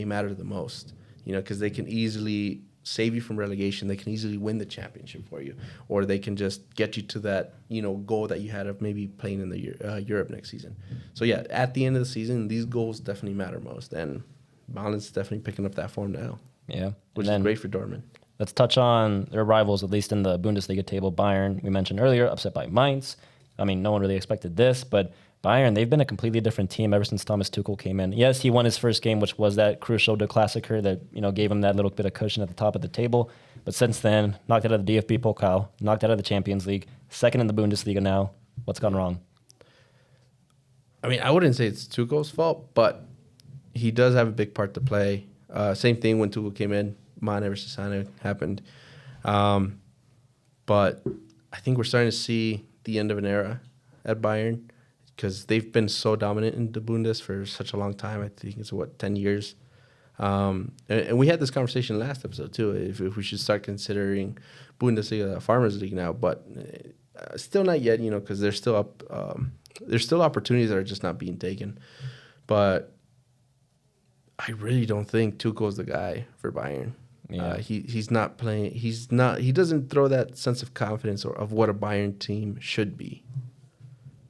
matter the most, because they can easily save you from relegation. They can easily win the championship for you, or they can just get you to that, goal that you had of maybe playing in the Europe next season. So yeah, at the end of the season, these goals definitely matter most, and Malin's definitely picking up that form now. Yeah, which is great for Dortmund. Let's touch on their rivals, at least in the Bundesliga table. Bayern, we mentioned earlier, upset by Mainz. I mean, no one really expected this, but Bayern, they've been a completely different team ever since Thomas Tuchel came in. Yes, he won his first game, which was that crucial De Klassiker that, gave him that little bit of cushion at the top of the table. But since then, knocked out of the DFB Pokal, knocked out of the Champions League, second in the Bundesliga now. What's gone wrong? I mean, I wouldn't say it's Tuchel's fault, but he does have a big part to play. Same thing when Tuchel came in. Mane versus Sane happened. But I think we're starting to see the end of an era at Bayern, because they've been so dominant in the Bundes for such a long time. I think it's 10 years. And we had this conversation last episode too, if we should start considering Bundesliga a Farmers League now, but still not yet, because there's still there's still opportunities that are just not being taken. But I really don't think Tuchel's the guy for Bayern. Yeah. He's not playing. He doesn't throw that sense of confidence or of what a Bayern team should be.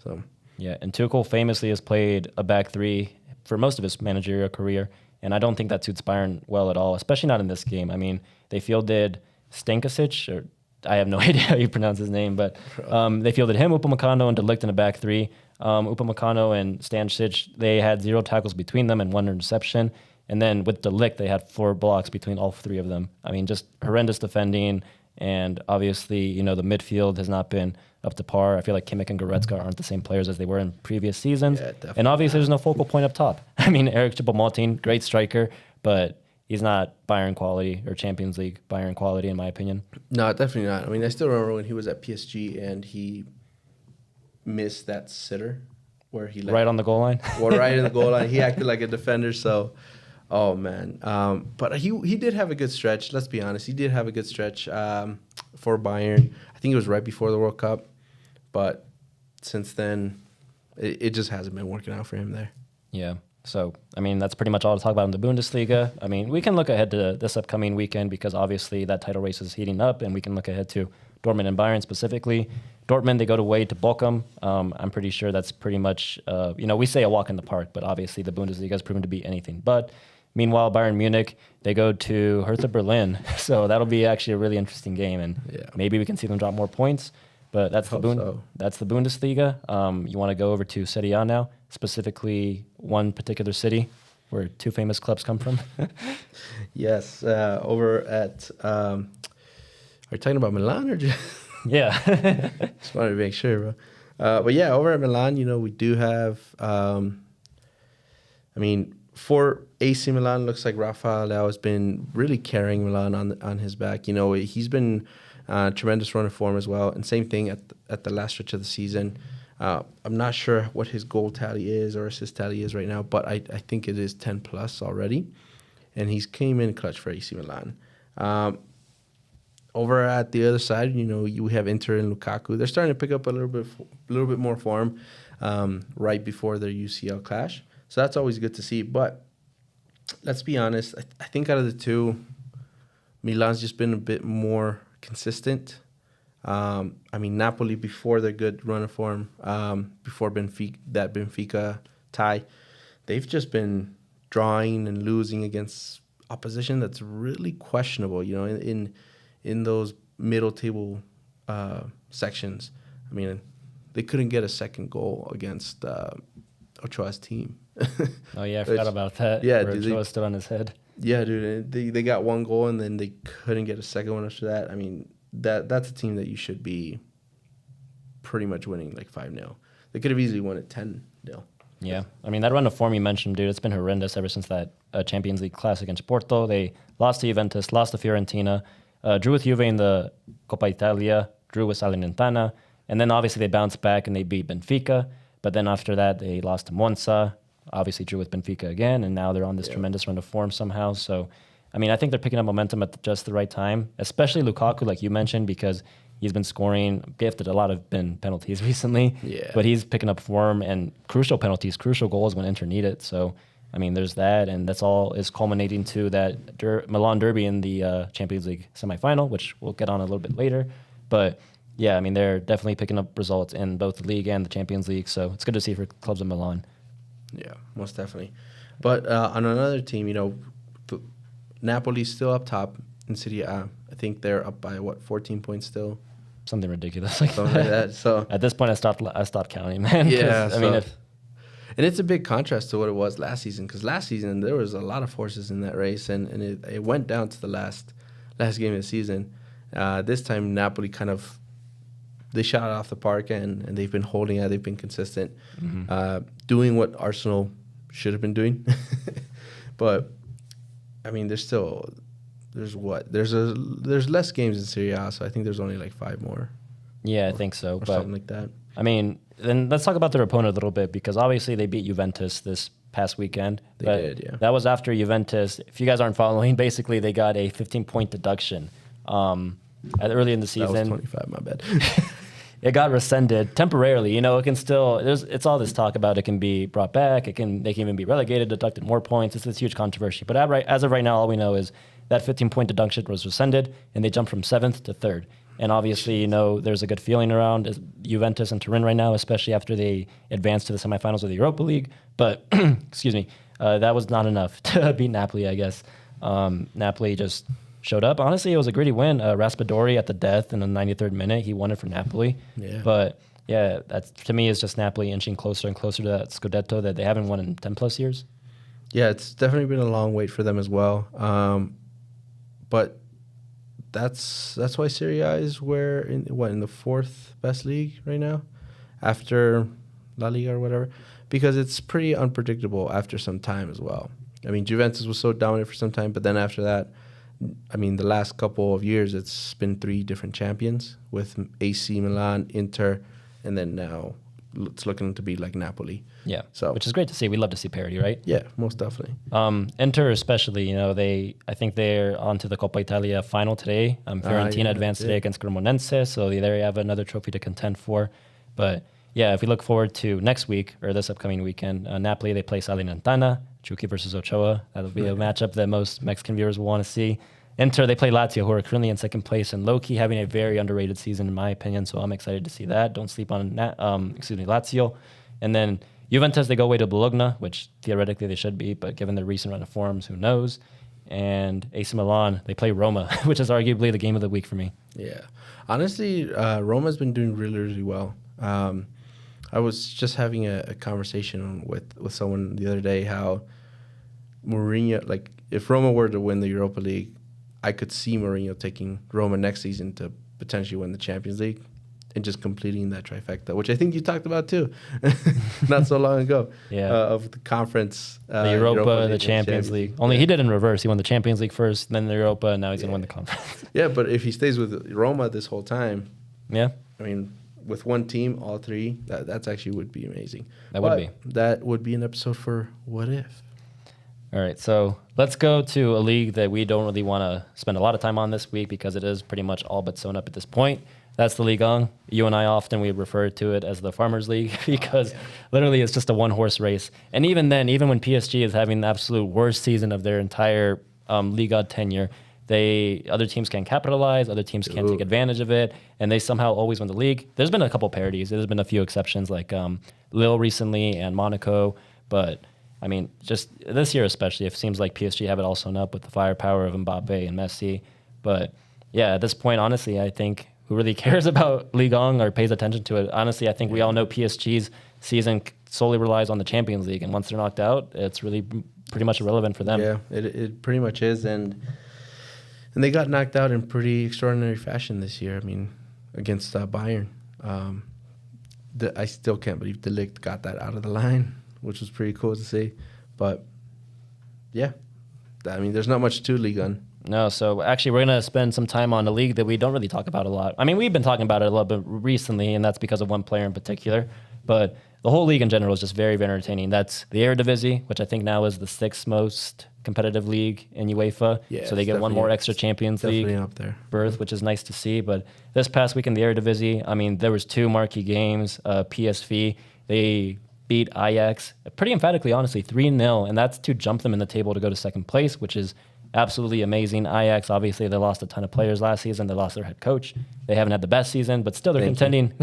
So. Yeah, and Tuchel famously has played a back three for most of his managerial career, and I don't think that suits Bayern well at all, especially not in this game. I mean, they fielded Stankovic, or I have no idea how you pronounce his name, but they fielded him, Upamecano, and De Ligt in a back three. Upamecano and Stanisic, they had 0 tackles between them and 1 interception. And then with De Ligt, they had 4 blocks between all 3 of them. I mean, just horrendous defending. And obviously, the midfield has not been up to par. I feel like Kimmich and Goretzka aren't the same players as they were in previous seasons. Yeah, definitely. And obviously, there's no focal point up top. I mean, Eric Choupo-Moting, great striker, but he's not Bayern quality or Champions League Bayern quality, in my opinion. No, definitely not. I mean, I still remember when he was at PSG and he missed that sitter where he Right on the goal line? Well, right in the goal line. He acted like a defender, so... Oh, man. But he did have a good stretch. Let's be honest. He did have a good stretch for Bayern. I think it was right before the World Cup. But since then, it just hasn't been working out for him there. Yeah. So, I mean, that's pretty much all to talk about in the Bundesliga. I mean, we can look ahead to this upcoming weekend because obviously that title race is heating up, and we can look ahead to Dortmund and Bayern specifically. Dortmund, they go away to Bochum. I'm pretty sure that's pretty much, we say a walk in the park, but obviously the Bundesliga has proven to be anything but. Meanwhile, Bayern Munich, they go to Hertha Berlin. So that'll be actually a really interesting game, and maybe we can see them drop more points. But that's that's the Bundesliga. You want to go over to Serie A now, specifically one particular city where 2 famous clubs come from? Yes, over at... are you talking about Milan or just... Yeah. Just wanted to make sure, bro. But yeah, over at Milan, we do have... for AC Milan, looks like Rafa Leao has been really carrying Milan on his back. He's been tremendous run of form as well. And same thing at the last stretch of the season. I'm not sure what his goal tally is or assist tally is right now, but I think it is 10 plus already. And he's came in clutch for AC Milan. Over at the other side, you have Inter and Lukaku. They're starting to pick up a little bit more form right before their UCL clash. So that's always good to see. But let's be honest, I think out of the 2, Milan's just been a bit more consistent. Napoli, before their good run of form, before Benfica tie, they've just been drawing and losing against opposition that's really questionable, in those middle table sections. I mean, they couldn't get a second goal against Ochoa's team. Oh, yeah, I forgot about that. Yeah, Ochoa stood on his head. Yeah, dude. They got 1 goal, and then they couldn't get a second one after that. I mean, that's a team that you should be pretty much winning like 5-0. They could have easily won it 10-0. Yeah. I mean, that run of form you mentioned, dude, it's been horrendous ever since that Champions League clash against Porto. They lost to Juventus, lost to Fiorentina, drew with Juve in the Coppa Italia, drew with Salernitana, and then obviously they bounced back and they beat Benfica. But then after that, they lost to Monza, obviously drew with Benfica again, and now they're on this tremendous run of form somehow. So, I mean, I think they're picking up momentum at just the right time, especially Lukaku, like you mentioned, because He's been scoring, gifted a lot of penalties recently. Yeah. But he's picking up form and crucial penalties, crucial goals when Inter need it. So, I mean, there's that, and that's all is culminating to that Milan derby in the Champions League semifinal, which we'll get on a little bit later. But yeah, I mean, they're definitely picking up results in both the league and the Champions League. So it's good to see for clubs in Milan. Yeah, most definitely. But on another team, Napoli's still up top in Serie A. I think they're up by 14 points still. Something ridiculous like Something like that. So at this point, I stopped counting, man. 'Cause, yeah, I mean, and it's a big contrast to what it was last season, because last season there was a lot of forces in that race, and it went down to the last game of the season. This time, Napoli they shot it off the park, and they've been holding it. They've been consistent, doing what Arsenal should have been doing. But I mean, there's less games in Serie A, so I think there's only like 5 more. yeah, I think so. Or But something like that. I mean, then let's talk about their opponent a little bit, because obviously they beat Juventus this past weekend. They but did, yeah. That was after Juventus. If you guys aren't following, basically they got a 15-point deduction early in the That season. was 25, my bad. It got rescinded temporarily. It can still. It's all this talk about it can be brought back. They can even be relegated, deducted more points. It's this huge controversy. But as of right now, all we know is that 15-point deduction was rescinded, and they jumped from 7th to 3rd. And obviously, there's a good feeling around Juventus and Turin right now, especially after they advanced to the semifinals of the Europa League. But excuse me, that was not enough to beat Napoli, I guess. Napoli just showed up. Honestly, it was a gritty win. Raspadori at the death in the 93rd minute, he won it for Napoli. Yeah. But yeah, that to me is just Napoli inching closer and closer to that Scudetto that they haven't won in 10 plus years. Yeah, it's definitely been a long wait for them as well. But that's why Serie A is in the 4th best league right now, after La Liga or whatever, because it's pretty unpredictable after some time as well. I mean, Juventus was so dominant for some time, but then after that, I mean, the last couple of years, it's been 3 different champions with AC Milan, Inter, and then now it's looking to be like Napoli. Yeah, So- which is great to see. We love to see parity, right? Yeah, most definitely. Inter especially, I think they're on to the Coppa Italia final today. Fiorentina yeah, advanced yeah. today against Cremonense, so there you have another trophy to contend for. But yeah, if we look forward to next week or this upcoming weekend, Napoli, they play Salernitana, Chucky versus Ochoa. That'll be a matchup that most Mexican viewers will want to see. Inter, they play Lazio, who are currently in 2nd place, and low-key having a very underrated season, in my opinion, so I'm excited to see that. Don't sleep on Lazio. And then Juventus, they go away to Bologna, which theoretically they should be, but given their recent run of forms, who knows? And AC Milan, they play Roma, which is arguably the game of the week for me. Yeah. Honestly, Roma's been doing really, really well. I was just having a conversation with someone the other day how Mourinho, like, if Roma were to win the Europa League, I could see Mourinho taking Roma next season to potentially win the Champions League and just completing that trifecta, which I think you talked about too, not so long ago. Yeah. Of the conference, The Europa, League the and Champions League. Only he did in reverse. He won the Champions League first, then the Europa, and now he's going to win the conference. Yeah, but if he stays with Roma this whole time, Yeah. I mean, with one team, all 3, that's actually would be amazing. That would be. That would be an episode for What If. All right, so let's go to a league that we don't really want to spend a lot of time on this week because it is pretty much all but sewn up at this point. That's the Ligue 1. You and I often we refer to it as the Farmers League because literally it's just a one-horse race. And even then, even when PSG is having the absolute worst season of their entire Liga tenure, other teams can't capitalize, other teams can't take advantage of it, and they somehow always win the league. There's been a couple parodies. There's been a few exceptions like Lille recently and Monaco, but I mean, just this year especially, it seems like PSG have it all sewn up with the firepower of Mbappe and Messi. But yeah, at this point, honestly, I think who really cares about Ligue 1 or pays attention to it? Honestly, I think we all know PSG's season solely relies on the Champions League, and once they're knocked out, it's really pretty much irrelevant for them. Yeah, it pretty much is, and they got knocked out in pretty extraordinary fashion this year. I mean, against Bayern. I still can't believe De Ligt got that out of the line, which was pretty cool to see. But yeah, I mean, there's not much to Ligue 1. No, so actually we're going to spend some time on a league that we don't really talk about a lot. I mean, we've been talking about it a little bit recently, and that's because of one player in particular. But the whole league in general is just very, very entertaining. That's the Eredivisie, which I think now is the 6th most competitive league in UEFA. Yeah, So they get one more extra Champions definitely League up there. berth, which is nice to see. But this past week in the Eredivisie, I mean, there was 2 marquee games. PSV, they beat Ajax pretty emphatically, honestly, 3-0, and that's to jump them in the table to go to second place, which is absolutely amazing. Ajax, obviously, they lost a ton of players last season. They lost their head coach. They haven't had the best season, but still they're contending.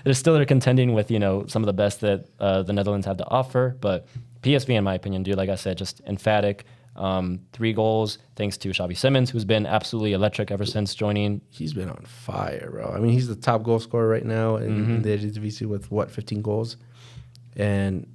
They're contending with some of the best that the Netherlands have to offer. But PSV, in my opinion, dude, like I said, just emphatic. 3 goals thanks to Xavi Simons, who's been absolutely electric ever since joining. He's been on fire, bro. I mean, he's the top goal scorer right now in the Eredivisie with 15 goals, and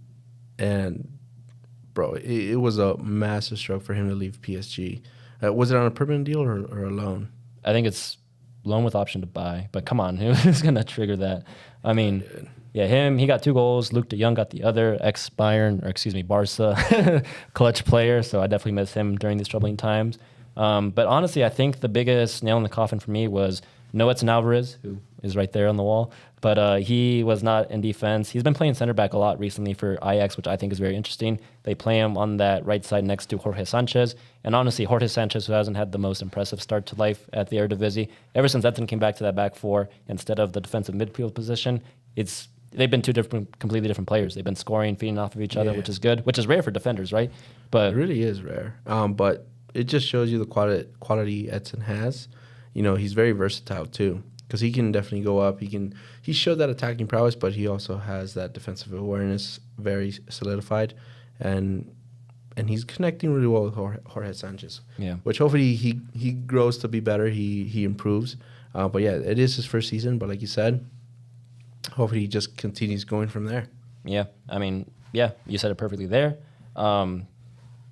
bro, it was a massive stroke for him to leave PSG. Was it on a permanent deal or a loan? I think it's loan with option to buy, but come on, who's gonna trigger that? I mean, yeah, he got 2 goals. Luke de Jong got the other, Barca clutch player. So I definitely miss him during these troubling times. But honestly, I think the biggest nail in the coffin for me was Noah Alvarez, who is right there on the wall. But he was not in defense. He's been playing center back a lot recently for Ajax, which I think is very interesting. They play him on that right side next to Jorge Sanchez. And honestly, Jorge Sanchez, who hasn't had the most impressive start to life at the Eredivisie, ever since Ethan came back to that back 4 instead of the defensive midfield position, they've been 2 completely different players. They've been scoring, feeding off of each other, which is good, which is rare for defenders, right? But it really is rare. But it just shows you the quality Edson has. He's very versatile too, because he can definitely go up. He showed that attacking prowess, but he also has that defensive awareness very solidified, and he's connecting really well with Jorge Sanchez. Yeah, which hopefully he grows to be better. He improves. But yeah, it is his first season. But like you said, hopefully he just continues going from there. Yeah, I mean, yeah, you said it perfectly there.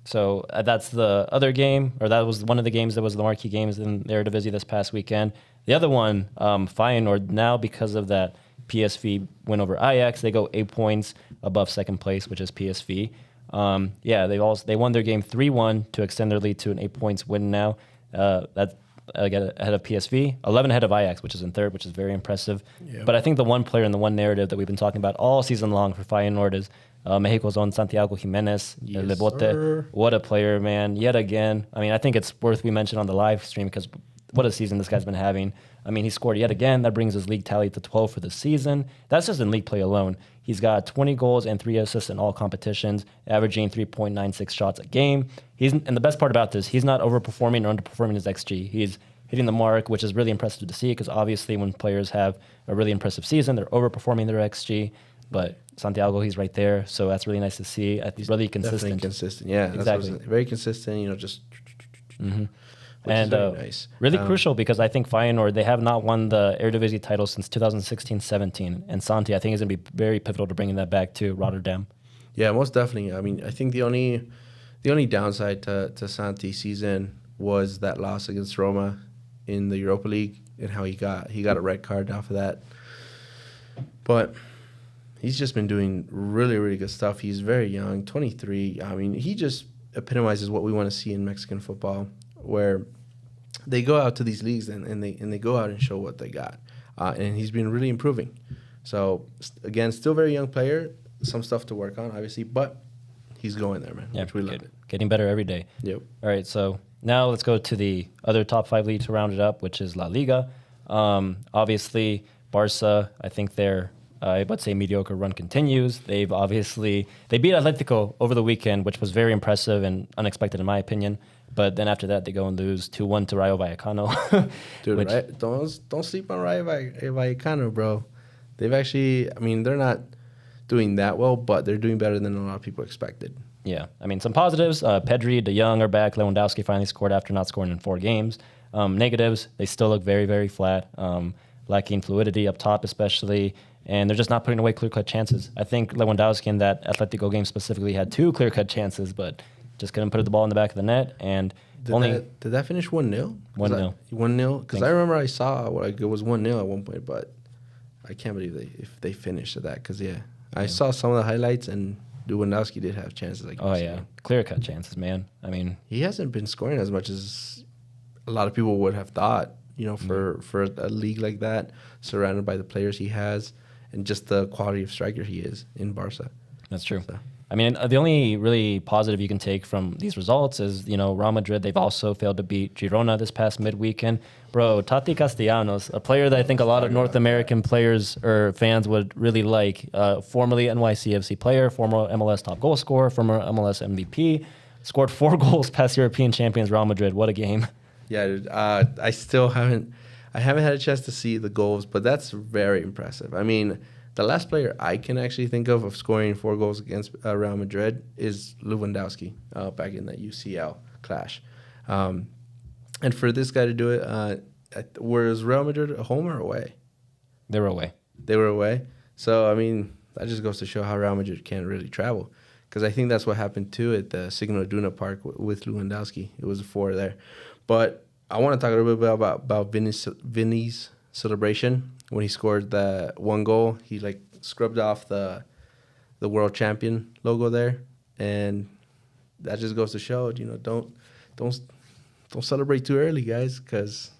So that's the other game, or that was one of the games that was the marquee games in the Eredivisie this past weekend. The other one, Feyenoord, now because of that PSV win over Ajax, they go 8 points above second place, which is PSV. They won their game 3-1 to extend their lead to an 8 points win now. That's ahead of PSV, 11 ahead of Ajax, which is in third, which is very impressive. Yep. But I think the one player and the one narrative that we've been talking about all season long for Feyenoord is Mexico's own Santiago Jimenez. Yes, Lebote. sir. What a player, man. Yet again. I mean, I think it's worth we mention on the live stream because what a season this guy's been having. I mean, he scored yet again. That brings his league tally to 12 for the season. That's just in league play alone. He's got 20 goals and 3 assists in all competitions, averaging 3.96 shots a game. And the best part about this, he's not overperforming or underperforming his XG. He's hitting the mark, which is really impressive to see because obviously when players have a really impressive season, they're overperforming their XG. But Santiago, he's right there, so that's really nice to see. He's really consistent. Definitely consistent, yeah. Exactly. That's very consistent, just... Mm-hmm. And nice. Really crucial because I think Feyenoord, they have not won the Eredivisie title since 2016-17. And Santi, I think, is going to be very pivotal to bringing that back to Rotterdam. Yeah, most definitely. I mean, I think the only downside to Santi's season was that loss against Roma in the Europa League and how he got a red card off of that. But he's just been doing really, really good stuff. He's very young, 23. I mean, he just epitomizes what we want to see in Mexican football, where they go out to these leagues and they go out and show what they got. And he's been really improving. So, again, still very young player, some stuff to work on, obviously, but he's going there, man, which we love it. Getting better every day. Yep. All right, so now let's go to the other top 5 league to round it up, which is La Liga. Obviously, Barca, I think their, I would say, mediocre run continues. They beat Atletico over the weekend, which was very impressive and unexpected in my opinion. But then after that, they go and lose 2-1 to Rayo Vallecano. Dude, don't sleep on Rayo Vallecano, bro. They've actually, I mean, they're not doing that well, but they're doing better than a lot of people expected. Yeah, I mean, some positives. Pedri, De Jong are back. Lewandowski finally scored after not scoring in 4 games. Negatives, they still look very, very flat, lacking fluidity up top especially, and they're just not putting away clear-cut chances. I think Lewandowski in that Atletico game specifically had 2 clear-cut chances, but just couldn't put the ball in the back of the net. And did that finish 1-0? 1-0. 1-0? Because I remember I saw it was 1-0 at one point, but I can't believe if they finished at that. Because, I saw some of the highlights, and Lewandowski did have chances. Clear-cut chances, man. I mean, he hasn't been scoring as much as a lot of people would have thought, for a league like that, surrounded by the players he has. and just the quality of striker he is in Barca. That's true. So. I mean, the only really positive you can take from these results is, Real Madrid, they've also failed to beat Girona this past midweekend. Bro, Tati Castellanos, a player that I think a lot of North American players or fans would really like, formerly NYCFC player, former MLS top goal scorer, former MLS MVP, scored 4 goals past European champions Real Madrid. What a game. Yeah, dude, I still haven't had a chance to see the goals, but that's very impressive. I mean, the last player I can actually think of scoring 4 goals against Real Madrid is Lewandowski back in that UCL clash. And for this guy to do it, was Real Madrid a home or away? They were away. They were away. So, I mean, that just goes to show how Real Madrid can't really travel. Because I think that's what happened, too, at the Signo Iduna Park with Lewandowski. It was a 4 there. But I want to talk a little bit about Vinny's celebration. When he scored the 1 goal, he scrubbed off the world champion logo there, and that just goes to show, don't celebrate too early, guys, because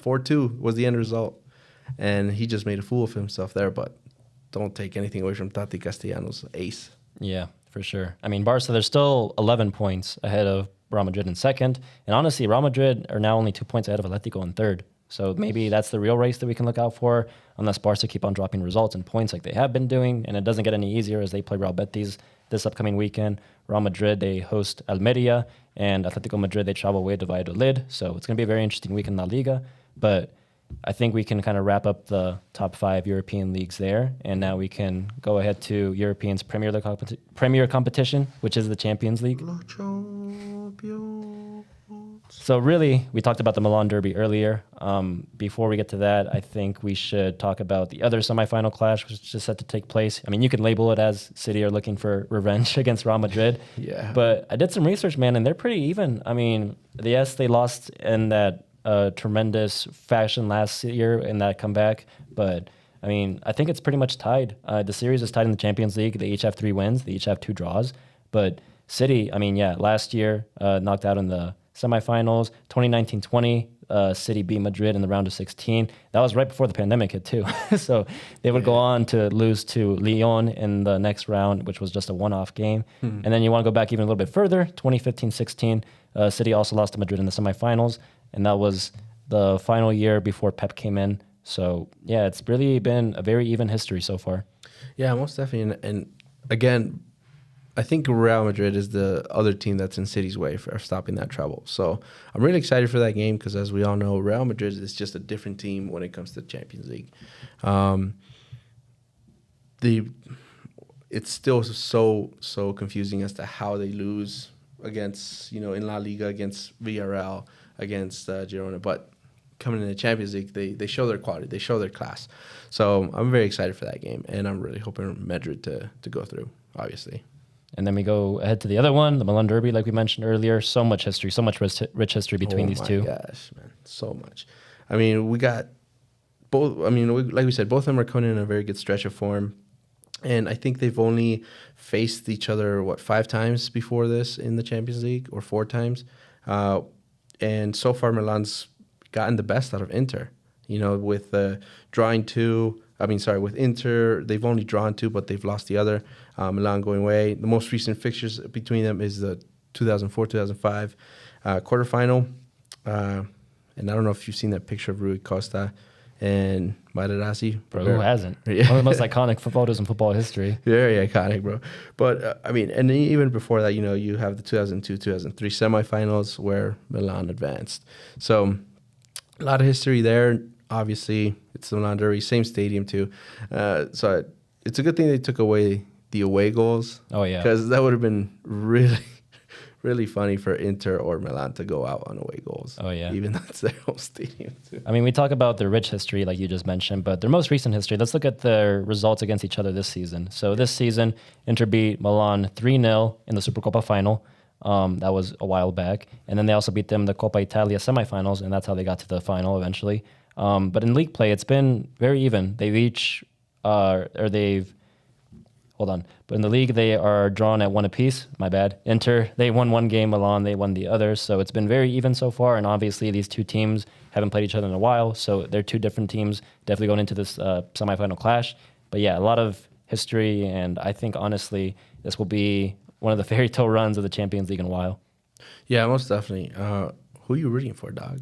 4-2 was the end result, and he just made a fool of himself there. But don't take anything away from Tati Castellanos' ace. Yeah, for sure. I mean, Barca, they're still 11 points ahead of Real Madrid in second, and honestly, Real Madrid are now only 2 points ahead of Atletico in third. So maybe that's the real race that we can look out for, unless Barca keep on dropping results and points like they have been doing, and it doesn't get any easier as they play Real Betis this upcoming weekend. Real Madrid, they host Almeria, and Atletico Madrid, they travel away to Valladolid. So it's going to be a very interesting week in La Liga, but I think we can kind of wrap up the top 5 European leagues there, and now we can go ahead to Europe's premier competition, which is the Champions League. So really, we talked about the Milan Derby earlier. Before we get to that, I think we should talk about the other semifinal clash, which is set to take place. I mean, you can label it as City are looking for revenge against Real Madrid. Yeah. But I did some research, man, and they're pretty even. I mean, yes, they lost in that tremendous fashion last year in that comeback, but I mean, I think it's pretty much tied. The series is tied in the Champions League. They each have 3 wins. They each have 2 draws. But City, I mean, yeah, last year knocked out in the semifinals. 2019-20, City beat Madrid in the round of 16. That was right before the pandemic hit too. So they would go on to lose to Lyon in the next round, which was just a one-off game. And then you want to go back even a little bit further, 2015-16, City also lost to Madrid in the semifinals, and that was the final year before Pep came in. So yeah, it's really been a very even history so far. Yeah, most definitely. And again, I think Real Madrid is the other team that's in City's way for stopping that trouble. So I'm really excited for that game because, as we all know, Real Madrid is just a different team when it comes to the Champions League. It's still so confusing as to how they lose against, in La Liga, against Villarreal, against Girona. But coming in the Champions League, they show their quality, they show their class. So I'm very excited for that game, and I'm really hoping Madrid to go through, obviously. And then we go ahead to the other one, the Milan Derby, like we mentioned earlier. So much history, so much rich history between these two. Oh, my gosh, man. So much. I mean, we got both. I mean, like we said, both of them are coming in a very good stretch of form. And I think they've only faced each other, 5 times before this in the Champions League, or 4 times. And so far, Milan's gotten the best out of Inter. With with Inter, they've only drawn 2, but they've lost the other. Milan going away. The most recent fixtures between them is the 2004-2005 quarterfinal. And I don't know if you've seen that picture of Rui Costa and Materazzi. Bro, who hasn't? Yeah. One of the most iconic photos in football history. Very iconic, bro. But, and even before that, you have the 2002-2003 semifinals where Milan advanced. So a lot of history there. Obviously, it's the Milan Derby, same stadium too. So it's a good thing they took away the away goals. Oh, yeah. Because that would have been really, really funny for Inter or Milan to go out on away goals. Oh, yeah. Even though it's their home stadium too. I mean, we talk about their rich history, like you just mentioned, but their most recent history, let's look at their results against each other this season. So this season, Inter beat Milan 3-0 in the Supercoppa final. That was a while back. And then they also beat them in the Coppa Italia semifinals, and that's how they got to the final eventually. But in league play, it's been very even. They've hold on. But in the league, they are drawn at 1 apiece. My bad. Inter, they won one game. Milan, they won the other. So it's been very even so far. And obviously, these two teams haven't played each other in a while. So they're two different teams definitely going into this semifinal clash. But yeah, a lot of history. And I think, honestly, this will be one of the fairy tale runs of the Champions League in a while. Yeah, most definitely. Who are you rooting for, dog?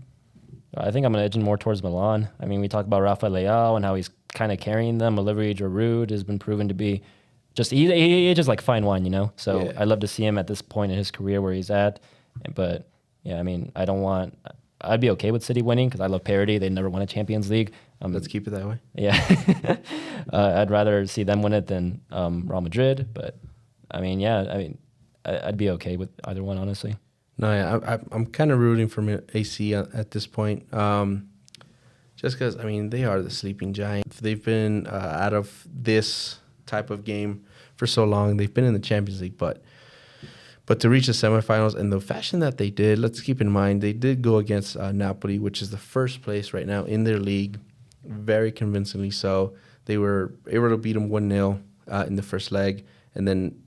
I think I'm going to edge more towards Milan. I mean, we talk about Rafael Leao and how he's kind of carrying them. Olivier Giroud has been proven to be he ages like fine wine, you know? So Yeah. I'd love to see him at this point in his career where he's at. But, yeah, I mean, I'd be okay with City winning because I love parity. They never won a Champions League. Let's keep it that way. Yeah. I'd rather see them win it than Real Madrid. But, I mean, yeah, I'd be okay with either one, honestly. No, yeah, I'm kind of rooting for AC at this point. Just because, I mean, they are the sleeping giant. They've been out of this type of game for so long. They've been in the Champions League, but to reach the semifinals in the fashion that they did, let's keep in mind, they did go against Napoli, which is the first place right now in their league, very convincingly so. They were able to beat them 1-0 in the first leg, and then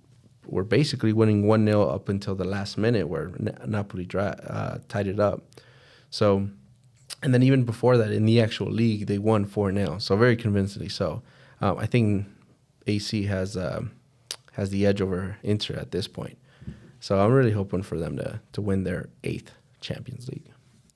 were basically winning 1-0 up until the last minute where Napoli tied it up. So, and then even before that, in the actual league, they won 4-0. So very convincingly so. I think AC has the edge over Inter at this point. So I'm really hoping for them to win their 8th Champions League.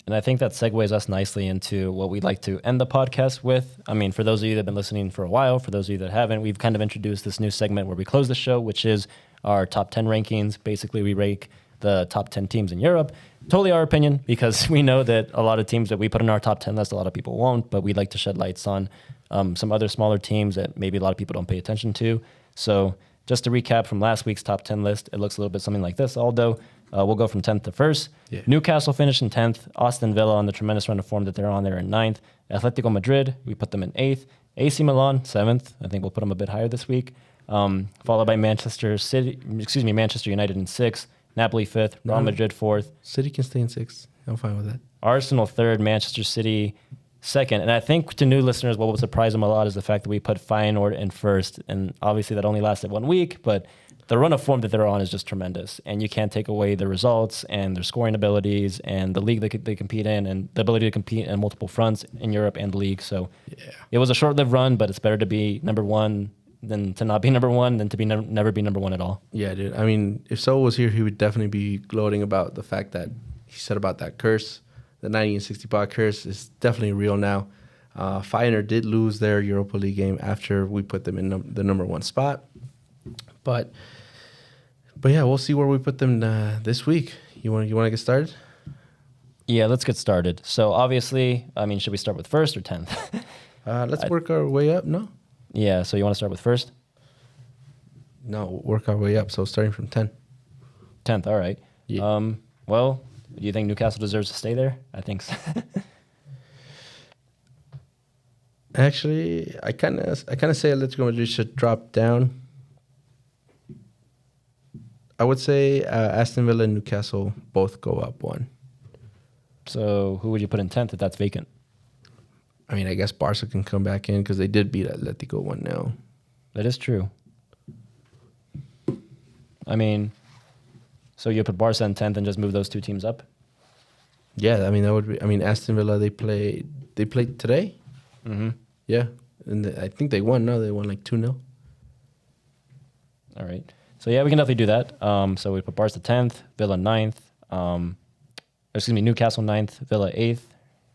And I think that segues us nicely into what we'd like to end the podcast with. I mean, for those of you that have been listening for a while, for those of you that haven't, we've kind of introduced this new segment where we close the show, which is our top 10 rankings. Basically, we rank the top 10 teams in Europe. Totally our opinion, because we know that a lot of teams that we put in our top 10 list, a lot of people won't, but we'd like to shed lights on some other smaller teams that maybe a lot of people don't pay attention to. So just to recap from last week's top 10 list, it looks a little bit something like this, Aldo. We'll go from 10th to 1st. Yeah. Newcastle finished in 10th. Aston Villa on the tremendous run of form that they're on there in 9th. Atletico Madrid, we put them in 8th. AC Milan, 7th. I think we'll put them a bit higher this week. Followed by Manchester United in 6th. Napoli 5th. Real Madrid 4th. City can stay in 6th. I'm fine with that. Arsenal 3rd. Manchester City 2nd. And I think to new listeners, what will surprise them a lot is the fact that we put Feyenoord in 1st. And obviously that only lasted 1 week, but the run of form that they're on is just tremendous. And you can't take away their results and their scoring abilities and the league they compete in and the ability to compete in multiple fronts in Europe and the league. So It was a short-lived run, but it's better to be number one than to not be number one than to be never be number one at all. Yeah, dude. I mean, if Saul was here, he would definitely be gloating about the fact that he said about that curse. The 90 and 60 pot curse is definitely real now. Feyenoord did lose their Europa League game after we put them in the number 1 spot. But yeah, we'll see where we put them this week. You want to get started? Yeah, let's get started. So obviously, I mean, should we start with 1st or 10th? Let's work our way up. No? Yeah, so you want to start with 1st? No, work our way up. So starting from 10. 10th, all right. Yeah. Well, do you think Newcastle deserves to stay there? I think so. Actually, I kind of say Atletico Madrid should drop down. I would say Aston Villa and Newcastle both go up 1. So who would you put in 10th if that's vacant? I mean, I guess Barca can come back in because they did beat Atletico 1-0. That is true. I mean, so you put Barca in 10th and just move those two teams up? Yeah, I mean that would be. I mean, Aston Villa they played today. Mm-hmm. Yeah, and I think they won. No, they won like 2-0. All right. So yeah, we can definitely do that. So we put Barca 10th, Villa 9th. Newcastle 9th, Villa 8th.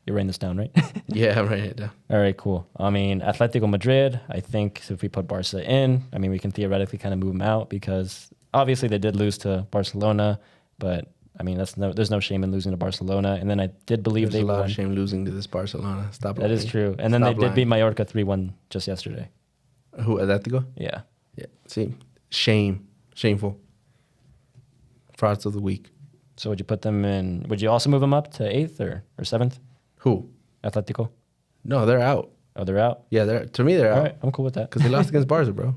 You're writing this down, right? Yeah, I'm writing it down. All right, cool. I mean, Atletico Madrid, I think if we put Barca in, I mean, we can theoretically kind of move them out because obviously they did lose to Barcelona, but I mean, there's no shame in losing to Barcelona. And then I did believe There's they a lot won. of shame losing to this Barcelona. Stop. That lying. is true. And then Stop they did beat lying. Mallorca 3-1 just yesterday. Who, Atletico? Yeah. Yeah. See, shameful. Frauds of the week. So would you put them in? Would you also move them up to 8th or 7th? Who? Atletico? No, they're out. Oh, they're out. Yeah, to me they're All out right, I'm cool with that because they lost against Barca, bro.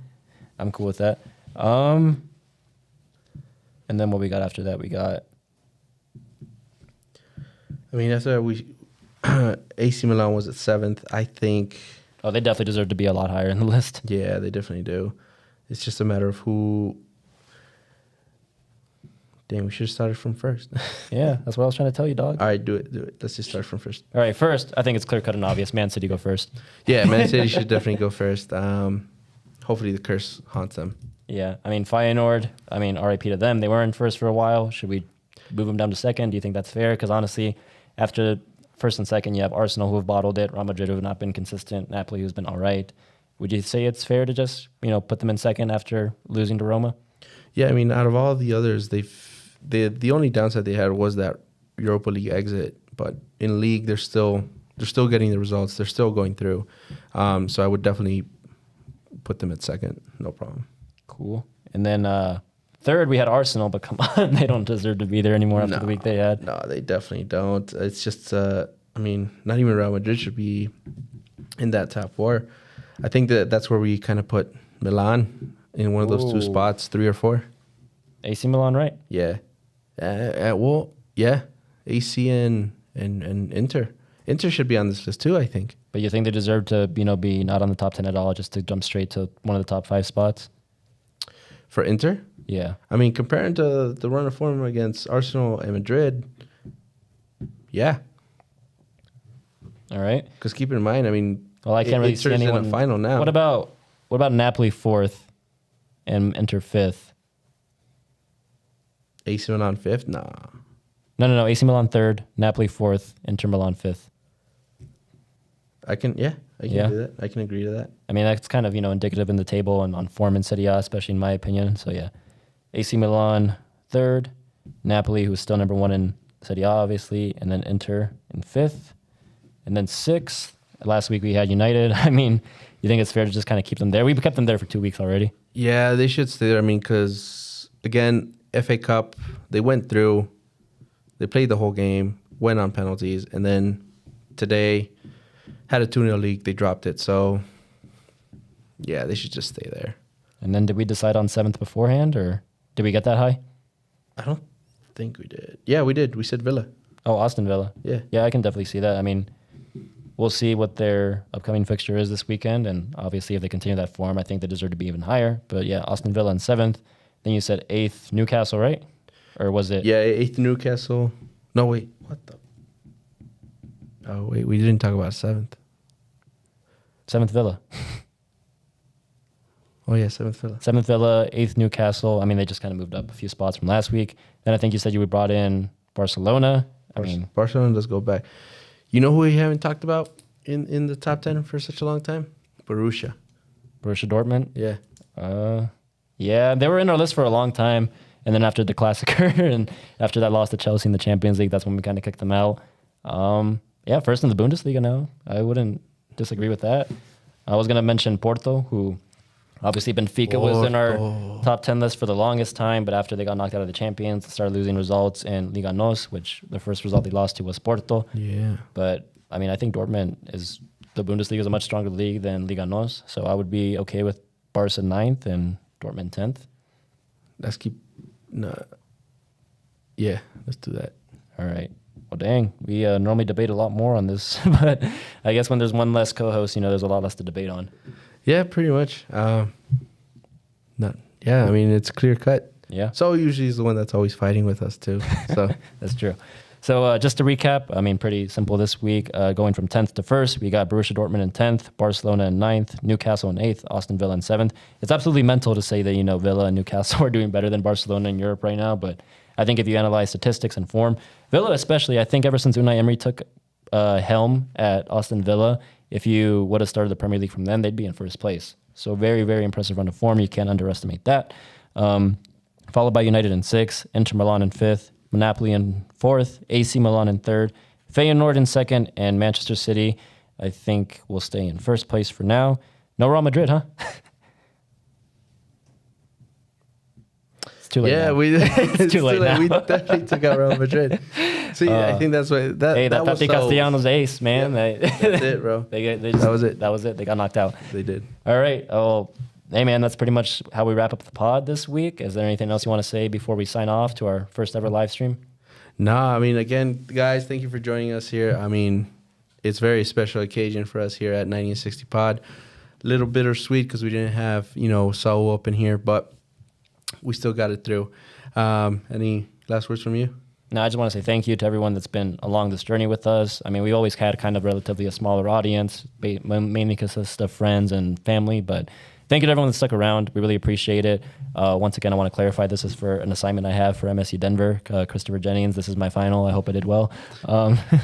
I'm cool with that. And then what we got after that? We got I mean, after AC Milan was at 7th. I think. they definitely deserve to be a lot higher in the list. Yeah, they definitely do. It's just a matter of who. Damn, we should have started from first. Yeah, that's what I was trying to tell you, dog. All right, do it. Let's just start from first. All right, first, I think it's clear cut and obvious. Man City go first. Yeah, Man City should definitely go first. Hopefully the curse haunts them. Yeah, I mean Feyenoord. I mean RIP to them. They were in first for a while. Should we move them down to second? Do you think that's fair? Because honestly, after first and second, you have Arsenal who have bottled it, Real Madrid who have not been consistent, Napoli who's been all right. Would you say it's fair to just put them in second after losing to Roma? Yeah, I mean, out of all the others, the only downside they had was that Europa League exit. But in league, they're still getting the results. They're still going through. So I would definitely put them at second. No problem. Cool. And then third, we had Arsenal, but come on, they don't deserve to be there anymore after the week they had. No, they definitely don't. It's just, I mean, not even Real Madrid should be in that top four. I think that's where we kind of put Milan in one of those two Ooh. spots, 3 or 4. AC Milan, right? Yeah. Well, yeah. AC and Inter. Inter should be on this list too, I think. But you think they deserve to be not on the top 10 at all, just to jump straight to one of the top 5 spots? For Inter? Yeah. I mean, comparing to the run of form against Arsenal and Madrid, yeah. All right. Because keep in mind, I mean, Well, I can't really see Inter's anyone in a final now. What about Napoli 4th and Inter 5th? AC Milan 5th? Nah. No. AC Milan 3rd, Napoli 4th, Inter Milan 5th. I can do that. I can agree to that. I mean, that's kind of, indicative in the table and on form in Serie A, especially in my opinion. So, yeah. AC Milan 3rd, Napoli, who's still number 1 in Serie A, obviously, and then Inter in 5th. And then 6th, last week we had United. I mean, you think it's fair to just kind of keep them there? We've kept them there for 2 weeks already. Yeah, they should stay there. I mean, because, again, FA Cup, they went through, they played the whole game, went on penalties, and then today had a 2-0 lead. They dropped it. So, yeah, they should just stay there. And then did we decide on 7th beforehand, or did we get that high? I don't think we did. Yeah, we did. We said Villa. Oh, Aston Villa. Yeah. Yeah, I can definitely see that. I mean, we'll see what their upcoming fixture is this weekend, and obviously if they continue that form, I think they deserve to be even higher. But yeah, Aston Villa in 7th. Then you said 8th, Newcastle, right? Or was it? Yeah, 8th Newcastle. No, wait. What the? Oh, wait. We didn't talk about 7th. 7th Villa. Oh, yeah, 7th Villa. 7th Villa, 8th Newcastle. I mean, they just kind of moved up a few spots from last week. Then I think you said you brought in Barcelona. I mean, Barcelona does go back. You know who we haven't talked about in the top 10 for such a long time? Borussia. Borussia Dortmund. Yeah. Yeah, they were in our list for a long time. And then after the Klassiker and after that loss to Chelsea in the Champions League, that's when we kind of kicked them out. Yeah, first in the Bundesliga now. I wouldn't disagree with that. I was going to mention Porto, who obviously Benfica was in our top 10 list for the longest time, but after they got knocked out of the Champions, they started losing results in Liga NOS, which the first result they lost to was Porto. Yeah. But, I mean, I think Dortmund is, the Bundesliga is a much stronger league than Liga NOS, so I would be okay with Barca 9th and Dortmund 10th. Let's keep... No. Yeah, let's do that. All right. Well, dang, we normally debate a lot more on this, but I guess when there's one less co-host, there's a lot less to debate on. Yeah, pretty much. I mean, it's clear cut. Yeah. So usually is the one that's always fighting with us too. So That's true. So just to recap, I mean, pretty simple this week. Going from 10th to 1st, we got Borussia Dortmund in 10th, Barcelona in 9th, Newcastle in 8th, Aston Villa in 7th. It's absolutely mental to say that, Villa and Newcastle are doing better than Barcelona in Europe right now, but I think if you analyze statistics and form, Villa especially, I think ever since Unai Emery took helm at Aston Villa, if you would have started the Premier League from then, they'd be in first place. So very, very impressive run of form. You can't underestimate that. Followed by United in 6th, Inter Milan in 5th, Napoli in 4th, AC Milan in 3rd, Feyenoord in 2nd, and Manchester City, I think, will stay in first place for now. No Real Madrid, huh? It's too late now. it's too late now. We definitely took out Real Madrid. See, I think that's why Hey, that was Pepe Castellanos ace, man. That's it, bro. That was it. That was it. They got knocked out. They did. All right. Oh, hey, man, that's pretty much how we wrap up the pod this week. Is there anything else you want to say before we sign off to our first ever live stream? Nah, I mean, again, guys, thank you for joining us here. I mean, it's a very special occasion for us here at 1960 Pod. little bittersweet because we didn't have, Saul up in here, but we still got it through. Any last words from you? No, I just want to say thank you to everyone that's been along this journey with us. I mean, we always had kind of relatively a smaller audience, mainly consist of friends and family, but thank you to everyone that stuck around. We really appreciate it. Once again, I want to clarify this is for an assignment I have for MSU Denver. Christopher Jennings, this is my final. I hope I did well.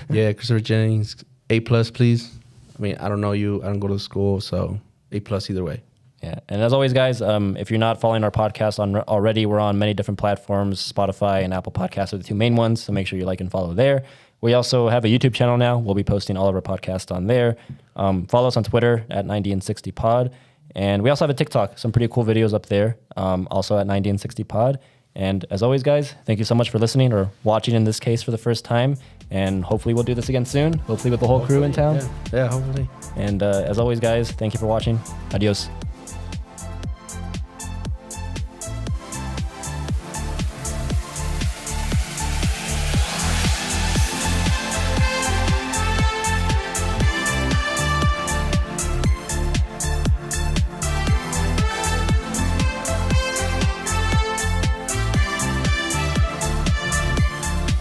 Yeah, Christopher Jennings, A+, please. I mean, I don't know you. I don't go to school, so A+ either way. Yeah, and as always, guys, if you're not following our podcast already, we're on many different platforms. Spotify and Apple Podcasts are the two main ones, so make sure you like and follow there. We also have a YouTube channel now. We'll be posting all of our podcasts on there. Follow us on Twitter at 90and60pod. And we also have a TikTok, some pretty cool videos up there, also at 90and60pod. And as always, guys, thank you so much for listening or watching in this case for the first time. And hopefully we'll do this again soon, hopefully with the whole crew in town. Yeah, hopefully. And as always, guys, thank you for watching. Adios.